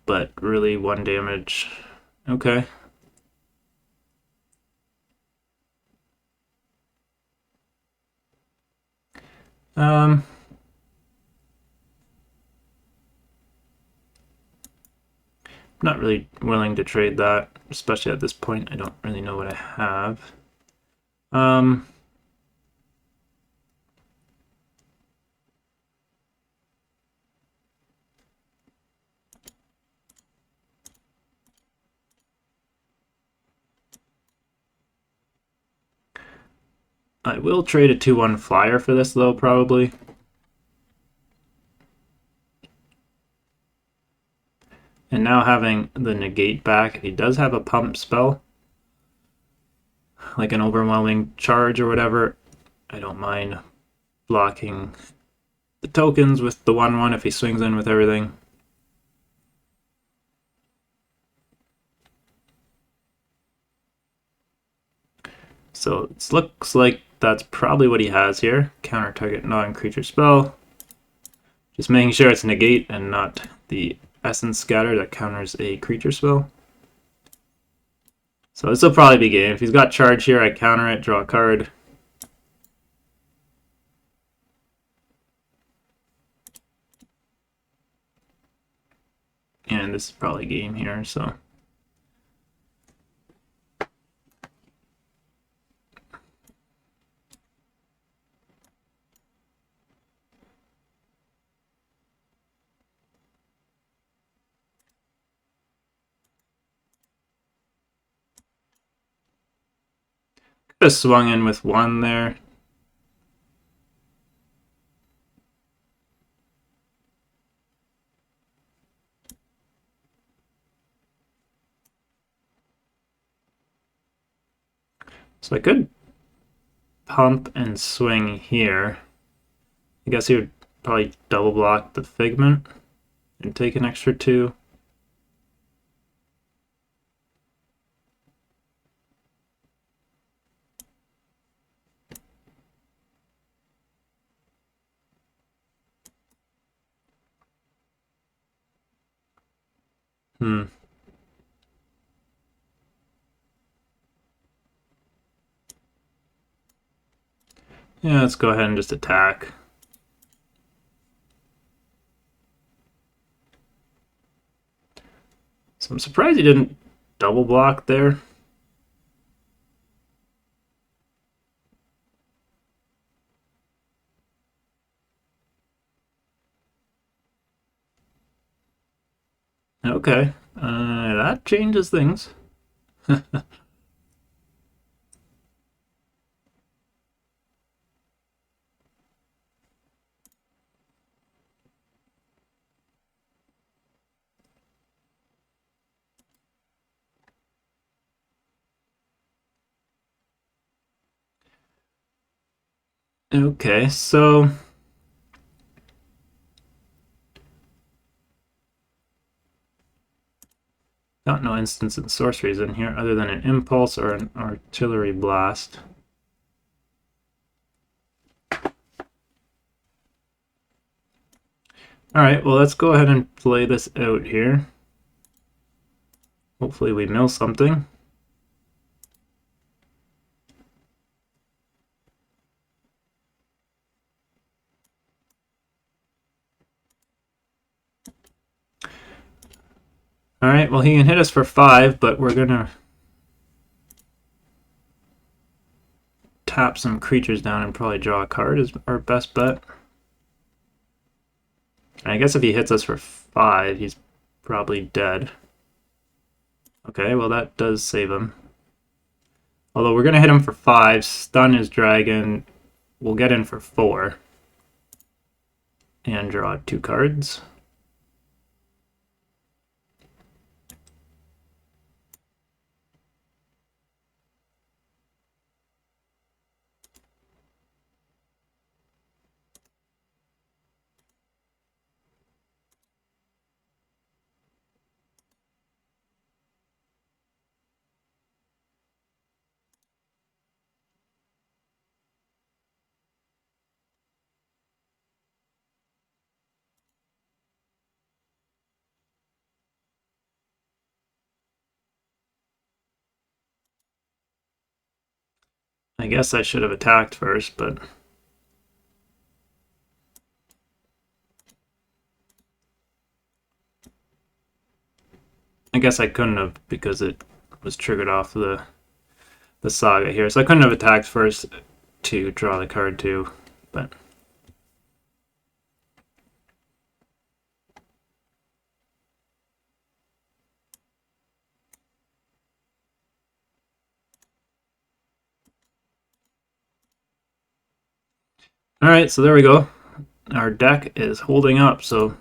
but really 1 damage. Okay. Um, not really willing to trade that, especially at this point. I don't really know what I have. Um, I will trade a 2/1 flyer for this, though, probably. And now having the negate back, he does have a pump spell, like an overwhelming charge or whatever. I don't mind blocking the tokens with the 1/1 if he swings in with everything. So it looks like that's probably what he has here. Counter target non-creature spell. Just making sure it's negate and not the essence scatter that counters a creature spell. So this will probably be game. If he's got charge here, I counter it, draw a card. And this is probably game here, so. Could have swung in with 1 there. So I could pump and swing here. I guess he would probably double block the Figment and take an extra 2. Hmm. Yeah, let's go ahead and just attack. So I'm surprised he didn't double block there. Okay, that changes things. Okay, so got no instants and sorceries in here other than an impulse or an artillery blast. Alright, well let's go ahead and play this out here. Hopefully we mill something. Alright, well he can hit us for 5, but we're gonna tap some creatures down and probably draw a card is our best bet. I guess if he hits us for 5, he's probably dead. Okay, well that does save him. Although we're going to hit him for 5, stun his dragon, we'll get in for 4. And draw 2 cards. I guess I should have attacked first, but I guess I couldn't have because it was triggered off the saga here. So I couldn't have attacked first to draw the card too, but alright, so there we go. Our deck is holding up, so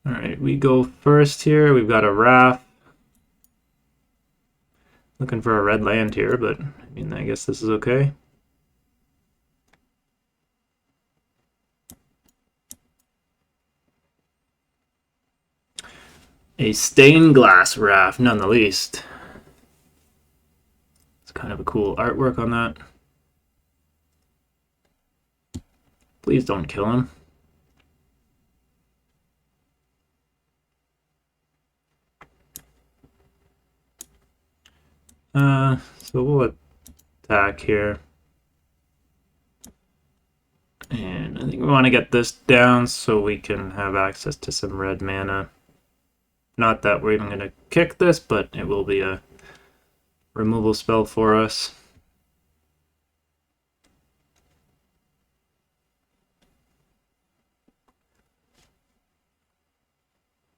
alright, we go first here. We've got a RAFF. Looking for a red land here, but I mean, I guess this is okay. A stained glass RAFF, none the least. It's kind of a cool artwork on that. Please don't kill him. So we'll attack here. And I think we want to get this down so we can have access to some red mana. Not that we're even going to kick this, but it will be a removal spell for us.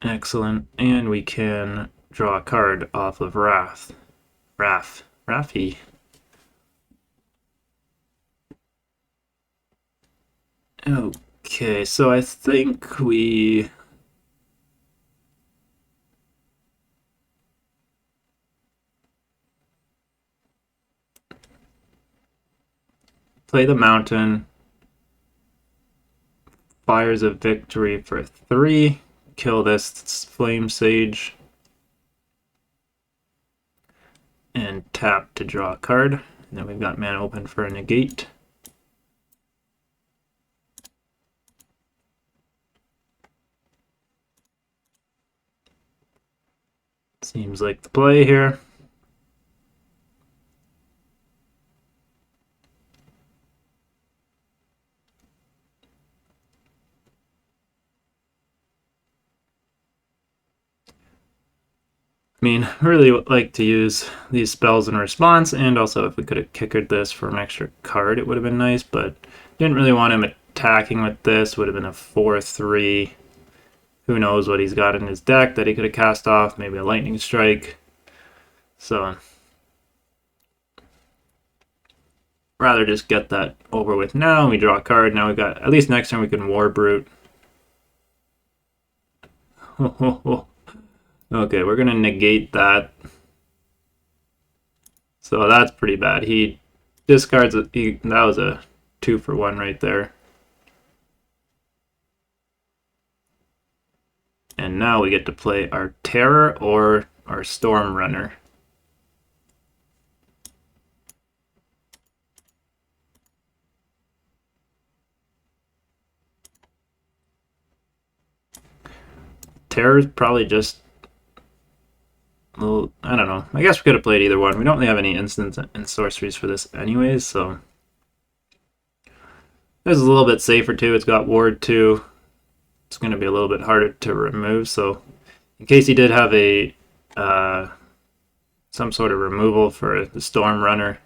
Excellent. And we can draw a card off of RAFFI. Okay, so I think we play the mountain, Fires of Victory for 3, kill this Flame Sage, and tap to draw a card. And then we've got mana open for a negate. Seems like the play here. I mean, I really would like to use these spells in response, and also if we could have kickered this for an extra card, it would have been nice, but didn't really want him attacking with this. Would have been a 4-3. Who knows what he's got in his deck that he could have cast off, maybe a lightning strike. So, rather just get that over with now. We draw a card. Now we've got, at least next time we can War Brute. Okay, we're going to negate that. So that's pretty bad. He discards it. That was a 2-for-1 right there. And now we get to play our Terror or our Storm Runner. Terror's probably just, well, I don't know. I guess we could have played either one. We don't really have any instants and sorceries for this anyways, so this is a little bit safer too. It's got Ward 2. It's going to be a little bit harder to remove, so in case he did have a some sort of removal for the Storm Runner,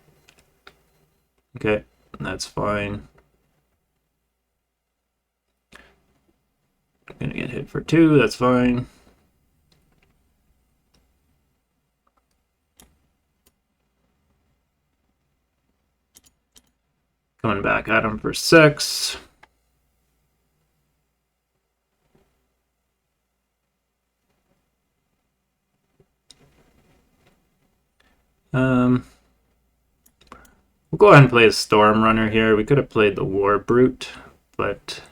okay, that's fine. I'm gonna get hit for 2, that's fine. Coming back at him for 6. We'll go ahead and play a Storm Runner here. We could have played the War Brute, but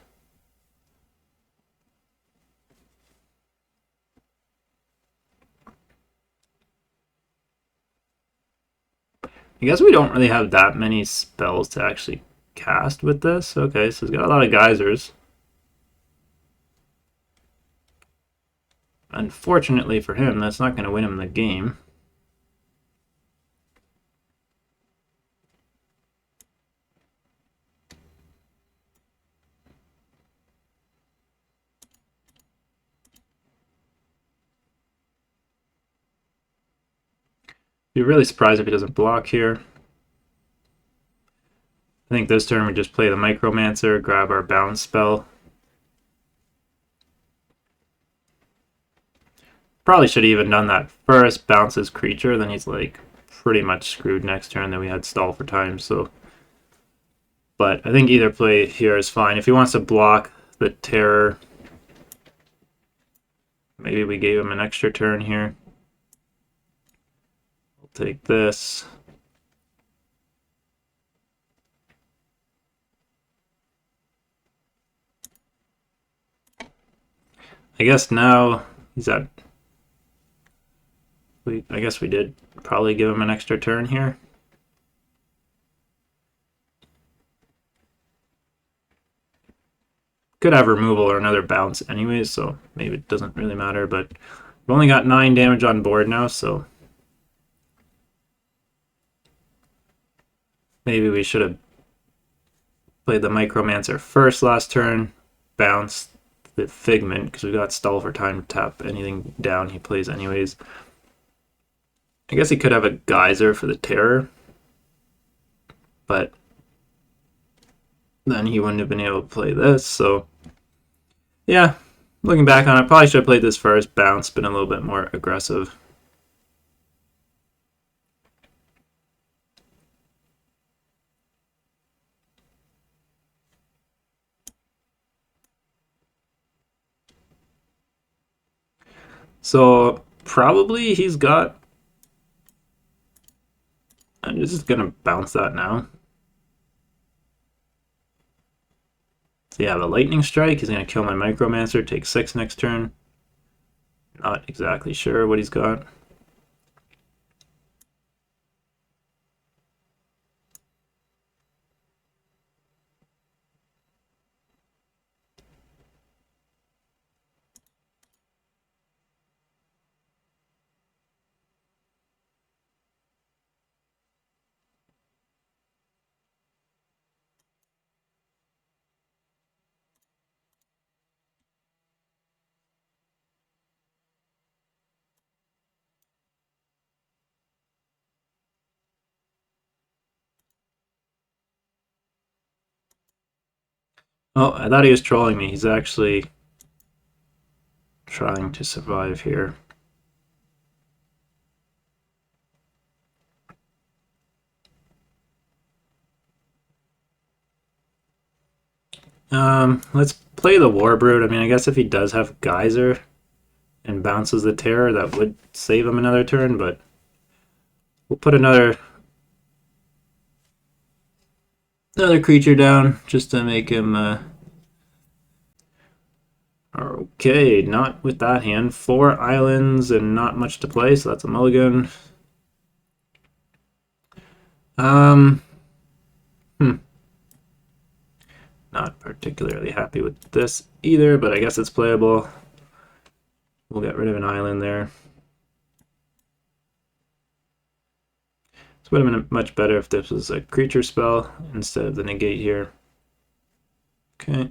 I guess we don't really have that many spells to actually cast with this. Okay, so he's got a lot of geysers. Unfortunately for him, that's not going to win him the game. Be really surprised if he doesn't block here. I think this turn we just play the Micromancer, grab our bounce spell. Probably should have even done that first, bounce his creature, then he's like pretty much screwed next turn. Then we had stall for time, so. But I think either play here is fine. If he wants to block the Terror, maybe we gave him an extra turn here. We'll take this. I guess now he's at. I guess we did probably give him an extra turn here. Could have removal or another bounce anyways, so maybe it doesn't really matter, but we've only got 9 damage on board now, so maybe we should have played the Micromancer first last turn, bounce the Figment, because we got stall for time to tap anything down he plays anyways. I guess he could have a Geyser for the Terror, but then he wouldn't have been able to play this, so yeah, looking back on it, probably should have played this first, bounce, been a little bit more aggressive. So probably he's got, I'm just gonna bounce that now. So yeah, the Lightning Strike, he's gonna kill my Micromancer, take 6 next turn. Not exactly sure what he's got. Oh, I thought he was trolling me. He's actually trying to survive here. Let's play the War Brute. I mean, I guess if he does have Geyser and bounces the Terror, that would save him another turn, but we'll put another another creature down just to make him. Okay, not with that hand. 4 islands and not much to play, so that's a mulligan. Um, hmm. Not particularly happy with this either, but I guess it's playable. We'll get rid of an island there. This would have been much better if this was a creature spell instead of the negate here. Okay.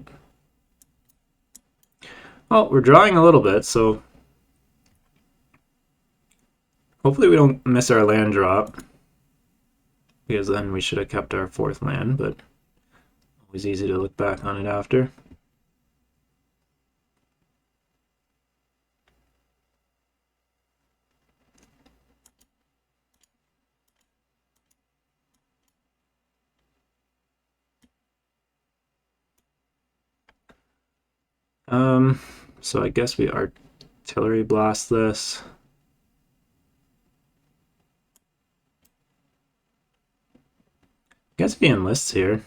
Well, we're drawing a little bit, so hopefully we don't miss our land drop, because then we should have kept our 4th land, but always easy to look back on it after. So I guess we artillery blast this. I guess he enlists here.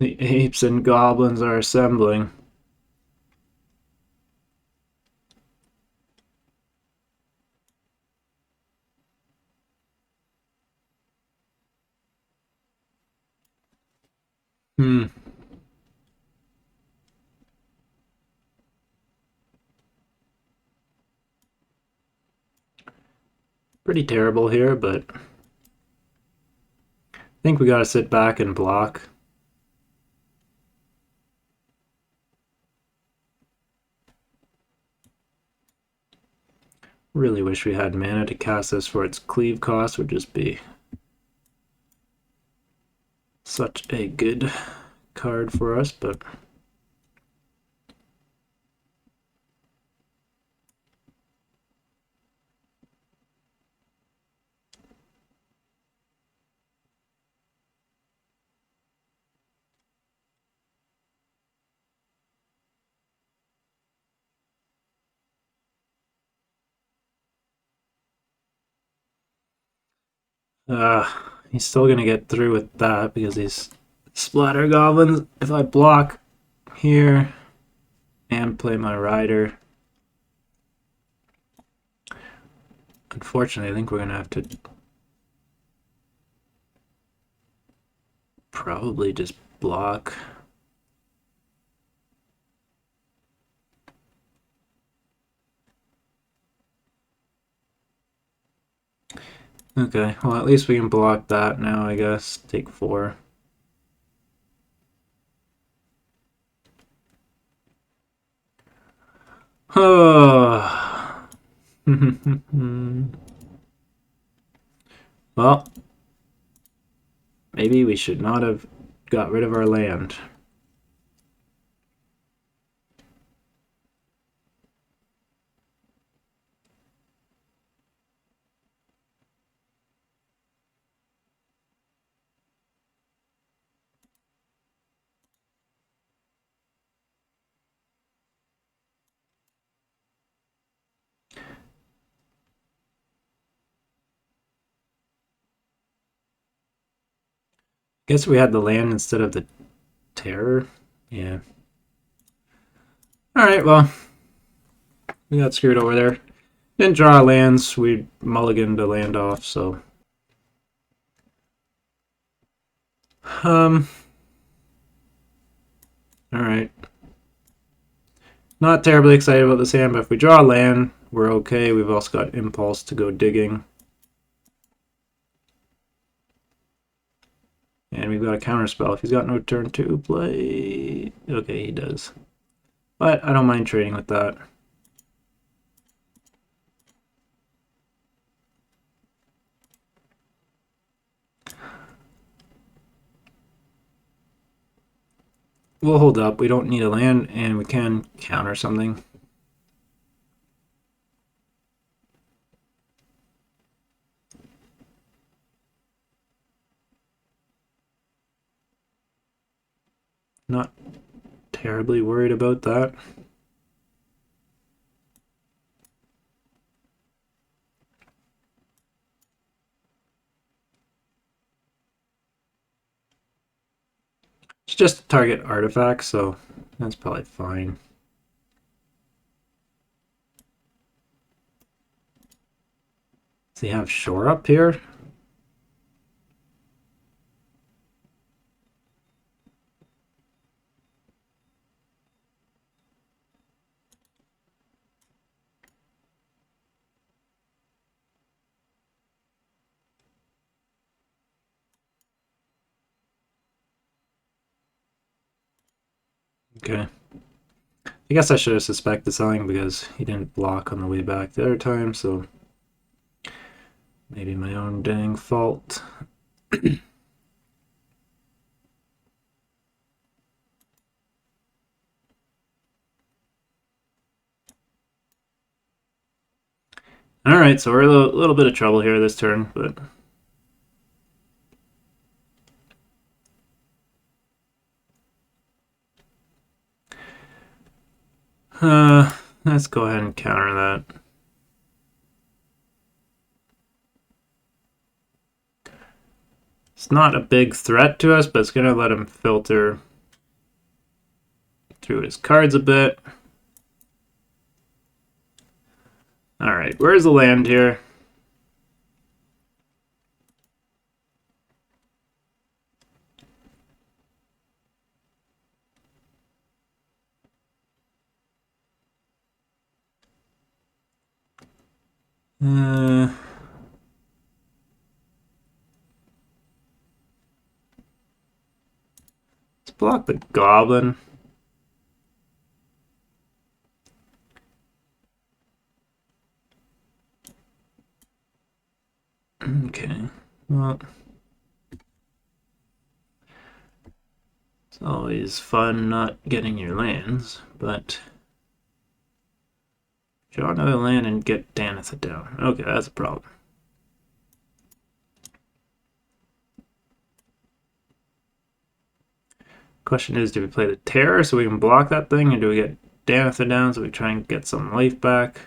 The apes and goblins are assembling. Hmm. Pretty terrible here, but I think we gotta sit back and block. Really wish we had mana to cast this for its cleave cost, would just be such a good card for us, but he's still gonna get through with that because he's splatter goblins. If I block here and play my rider, unfortunately I think we're gonna have to probably just block. Okay, well at least we can block that now, I guess. Take 4. Oh. Well, maybe we should not have got rid of our land. Guess we had the land instead of the terror. Yeah. Alright, well, we got screwed over there. Didn't draw lands, we mulliganed the land off, so. Alright. Not terribly excited about this hand, but if we draw land, we're okay. We've also got impulse to go digging. And we've got a counterspell if he's got no turn 2 play. Okay, he does. But I don't mind trading with that. we'll hold up. We don't need a land, and we can counter something. Not terribly worried about that. It's just a target artifact, so that's probably fine. Does he have shore up here? Okay. I guess I should have suspected something because he didn't block on the way back the other time, so maybe my own dang fault. Alright, so we're in a little bit of trouble here this turn, but let's go ahead and counter that. It's not a big threat to us, but it's going to let him filter through his cards a bit. Alright, where's the land here? Let's block the goblin. Okay, well, it's always fun not getting your lands, but draw another land and get Danitha down. Okay, that's a problem. Question is, do we play the Terror so we can block that thing, or do we get Danitha down so we try and get some life back?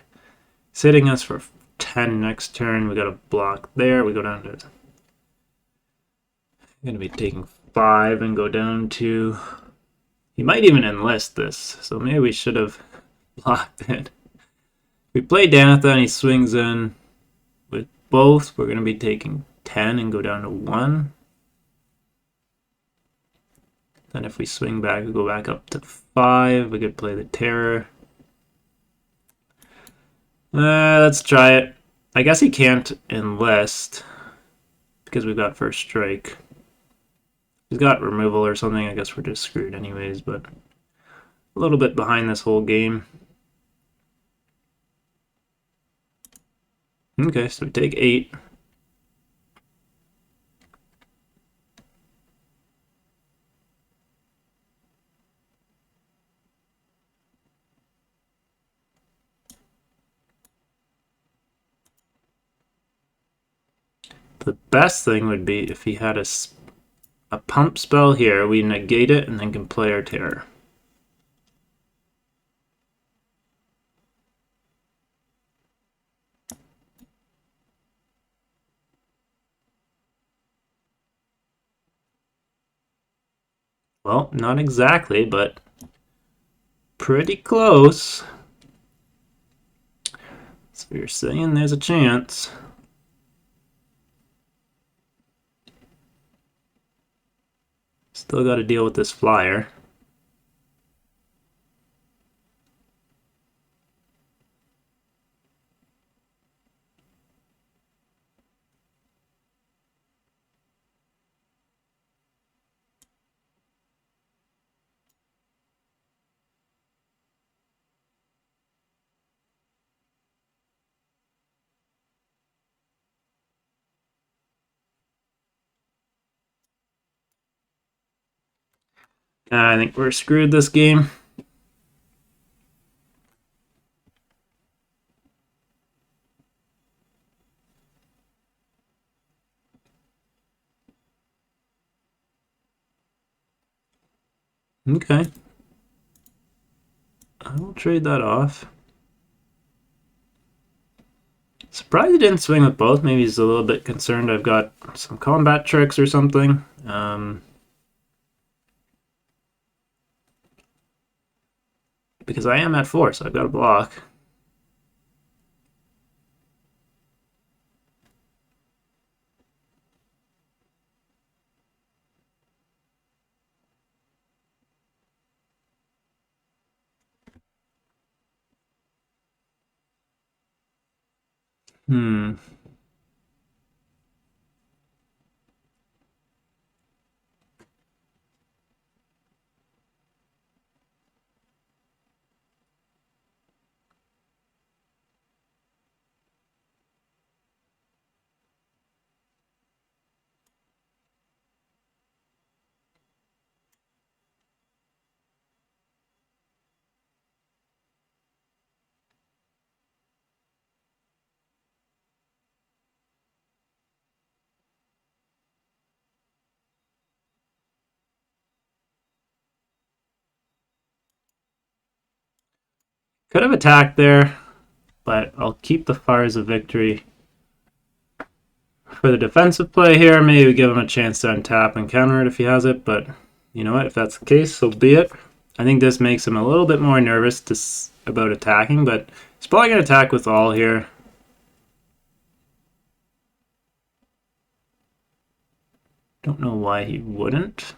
It's hitting us for 10 next turn. We got a block there. We go down to... I'm going to be taking 5 and go down to... He might even enlist this, so maybe we should have blocked it. We play Danitha and he swings in with both. We're going to be taking 10 and go down to 1. Then if we swing back, we go back up to 5. We could play the Terror. Let's try it. I guess he can't enlist because we've got first strike. If he's got removal or something, I guess we're just screwed anyways, but a little bit behind this whole game. Okay, so we take 8. The best thing would be if he had a pump spell here. We negate it and then can play our Terror. Well, not exactly, but pretty close. So you're saying there's a chance. Still got to deal with this flyer. I think we're screwed this game. Okay. I will trade that off. Surprised he didn't swing with both. Maybe he's a little bit concerned I've got some combat tricks or something. Because I am at 4, so I've got to block. Could have attacked there, but I'll keep the Fires of Victory for the defensive play here. Maybe give him a chance to untap and counter it if he has it, but you know what? If that's the case, so be it. I think this makes him a little bit more nervous about attacking, but he's probably going to attack with all here. Don't know why he wouldn't.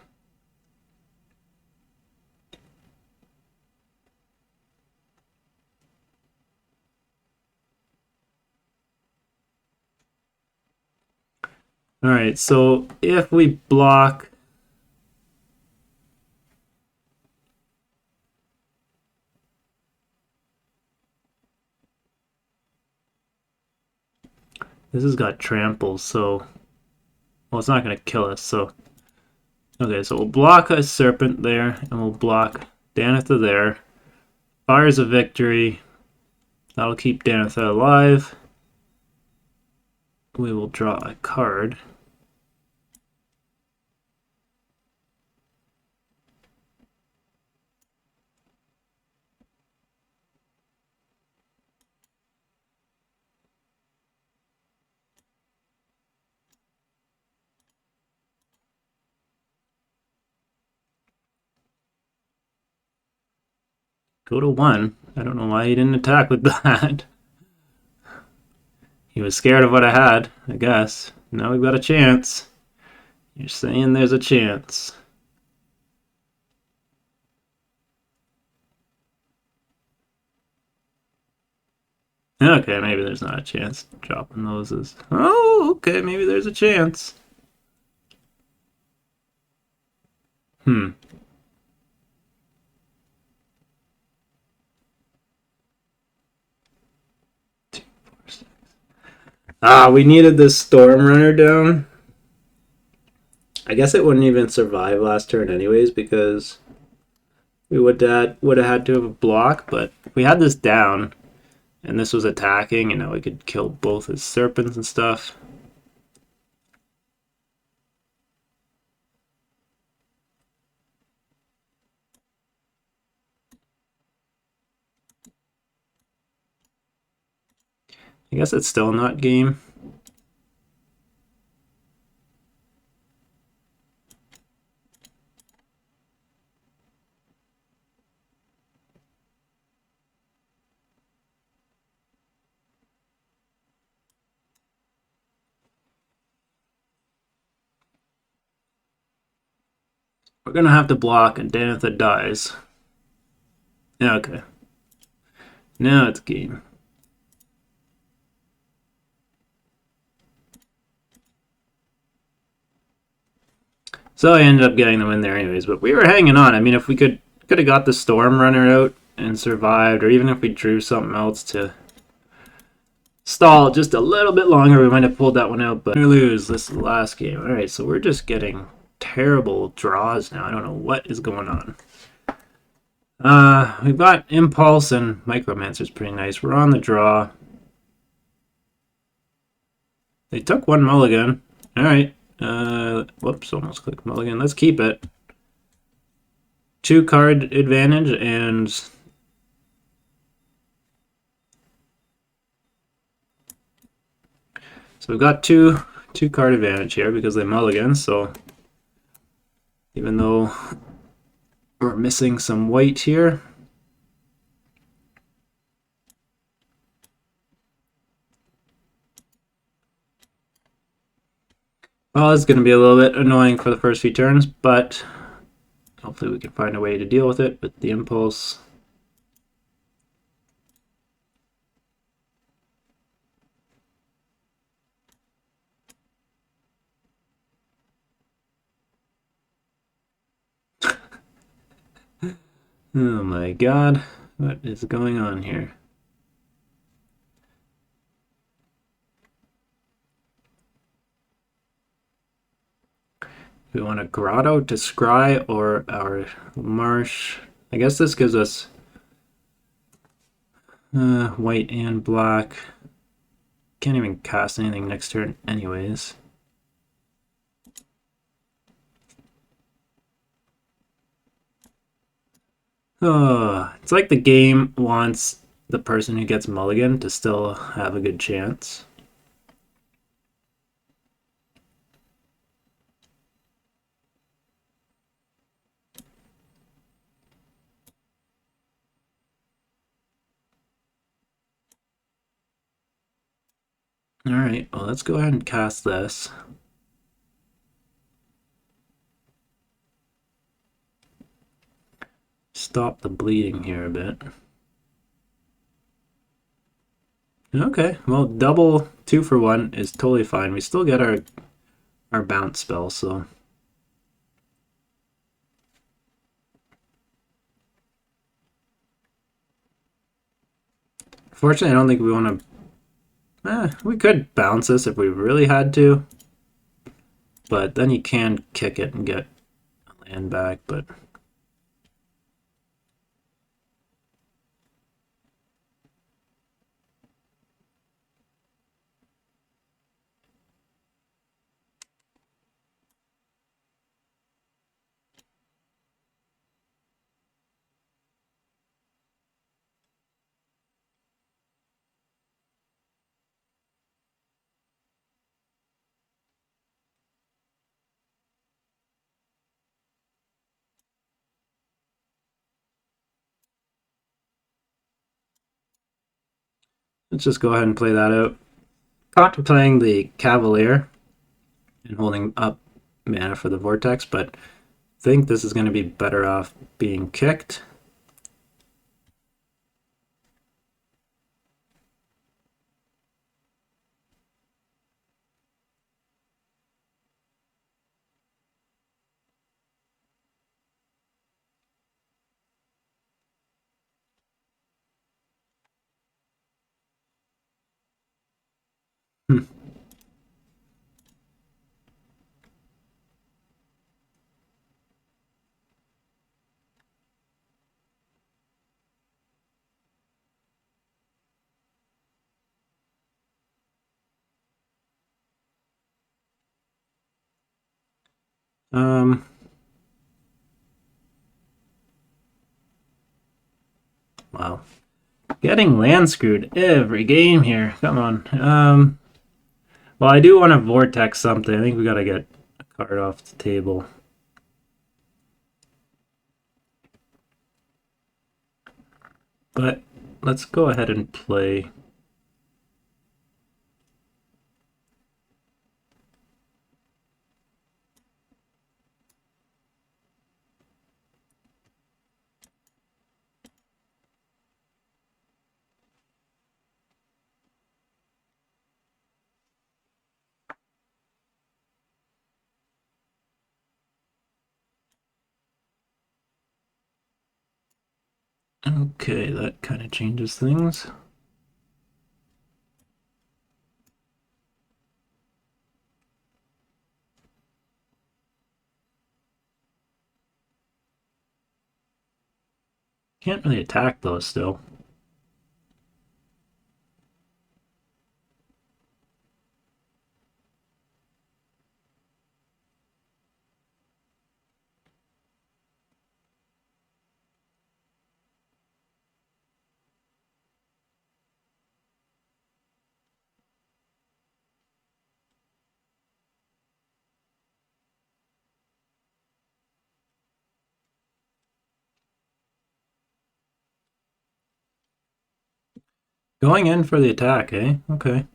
All right, so if we block, this has got tramples, so well, it's not going to kill us. So okay, so we'll block a Serpent there, and we'll block Danitha there. Fires of Victory. That'll keep Danitha alive. We will draw a card. Go to 1. I don't know why he didn't attack with that. He was scared of what I had, I guess. Now we've got a chance. You're saying there's a chance. Okay, maybe there's not a chance. Dropping those is... Oh, okay, maybe there's a chance. We needed this Storm Runner down. I guess it wouldn't even survive last turn anyways because we would have had to have a block, but if we had this down and this was attacking, you know, we could kill both his Serpents and stuff. I guess it's still not game. We're gonna have to block and Danitha dies. Yeah, okay. Now it's game. So I ended up getting the win there anyways, but we were hanging on. I mean, if we could have got the Storm Runner out and survived, or even if we drew something else to stall just a little bit longer, we might have pulled that one out, but we lose. This is the last game. Alright, so we're just getting terrible draws now. I don't know what is going on. We've got Impulse and Micromancer's pretty nice. We're on the draw. They took one mulligan. Alright. Whoops, almost clicked mulligan. Let's keep it. 2 card advantage, and so we've got two card advantage here because they mulligan, so even though we're missing some white here. Well, it's going to be a little bit annoying for the first few turns, but hopefully we can find a way to deal with it with the Impulse. Oh my god, what is going on here? We want a Grotto to Scry or our Marsh. I guess this gives us white and black. Can't even cast anything next turn anyways. Oh, it's like the game wants the person who gets mulligan to still have a good chance. Alright, well, let's go ahead and cast this. Stop the bleeding here a bit. Okay, well, double 2 for 1 is totally fine. We still get our bounce spell, so. Fortunately, I don't think we want to. We could bounce this if we really had to, but then you can kick it and get a land back, but. Let's just go ahead and play that out. Contemplating the Cavalier and holding up mana for the Vortex, but I think this is going to be better off being kicked. Wow. Getting land screwed every game here. Come on. Well, I do want to Vortex something. I think we got to get a card off the table. But let's go ahead and play. Okay, that kind of changes things. Can't really attack those still. Going in for the attack, eh? Okay.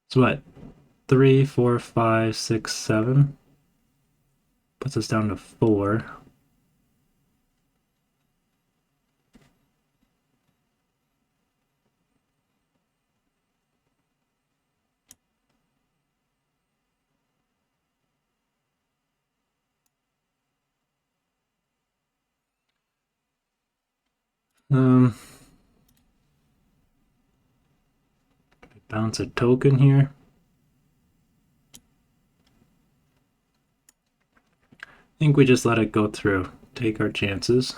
So what? 3, 4, 5, 6, 7. Puts us down to 4. Bounce a token here. I think we just let it go through. Take our chances.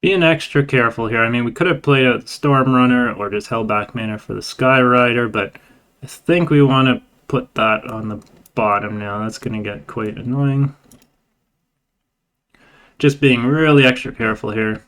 Being extra careful here. I mean, we could have played out Storm Runner or just held back mana for the Sky Rider, but I think we want to put that on the bottom now. That's going to get quite annoying. Just being really extra careful here.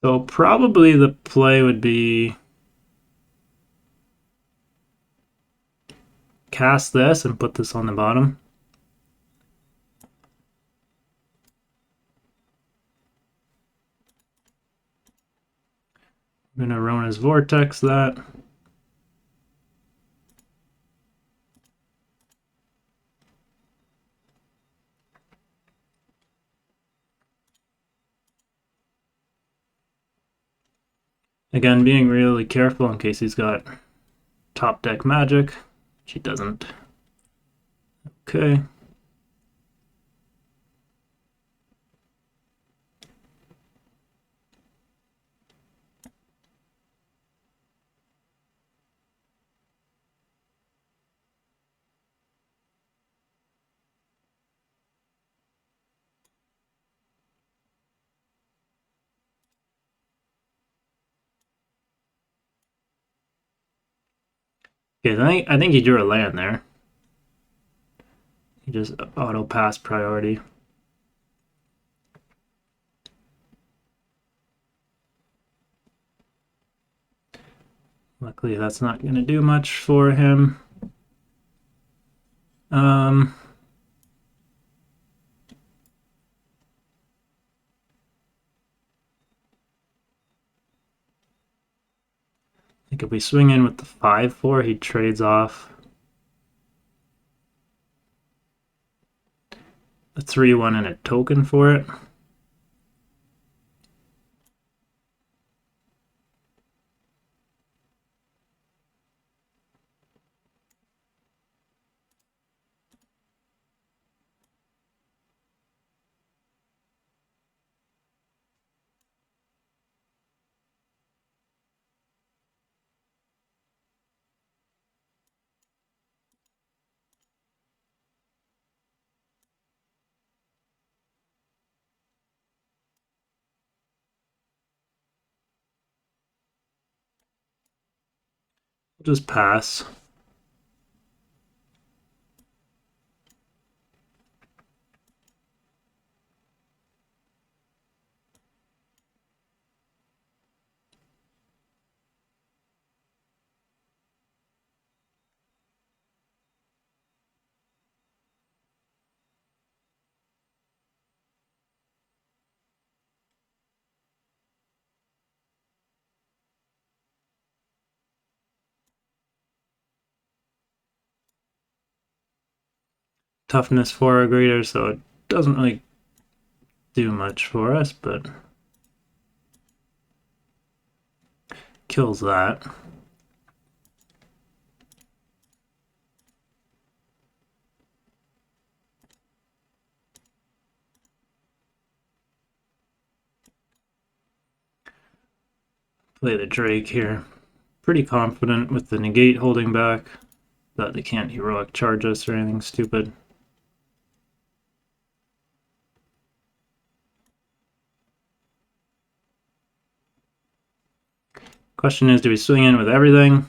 So probably the play would be cast this and put this on the bottom. I'm going to Rona's Vortex that. Again, being really careful in case he's got top deck magic. She doesn't. Okay. Okay, I think he drew a land there. He just auto pass priority. Luckily, that's not going to do much for him. I think if we swing in with the 5/4, he trades off a 3/1 and a token for it. We'll just pass. Toughness 4 or greater, so it doesn't really do much for us, but kills that. Play the Drake here. Pretty confident with the negate holding back, that they can't heroic charge us or anything stupid. Question is, do we swing in with everything?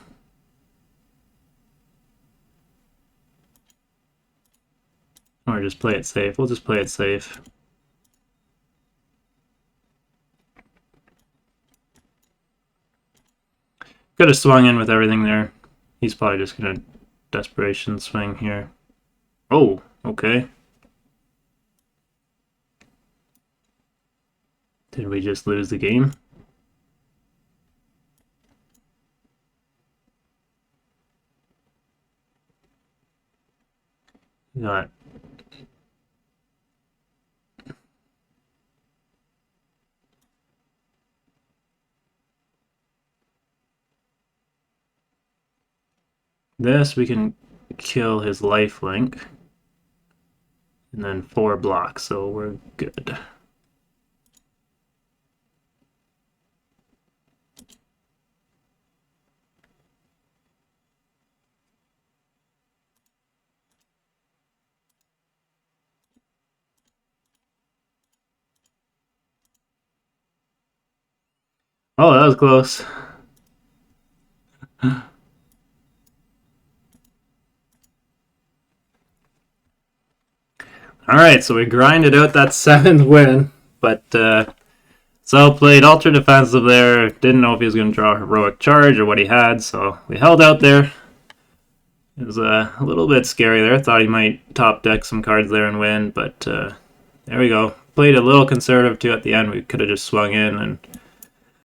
Or just play it safe? We'll just play it safe. Could have swung in with everything there. He's probably just gonna desperation swing here. Oh, okay. Did we just lose the game? Got this, we can kill his lifelink. And then 4 blocks, so we're good. Oh, that was close. Alright, so we grinded out that 7th win, but so played ultra defensive there. Didn't know if he was going to draw a heroic charge or what he had, so we held out there. It was a little bit scary there. Thought he might top deck some cards there and win, but there we go. Played a little conservative too at the end. We could have just swung in and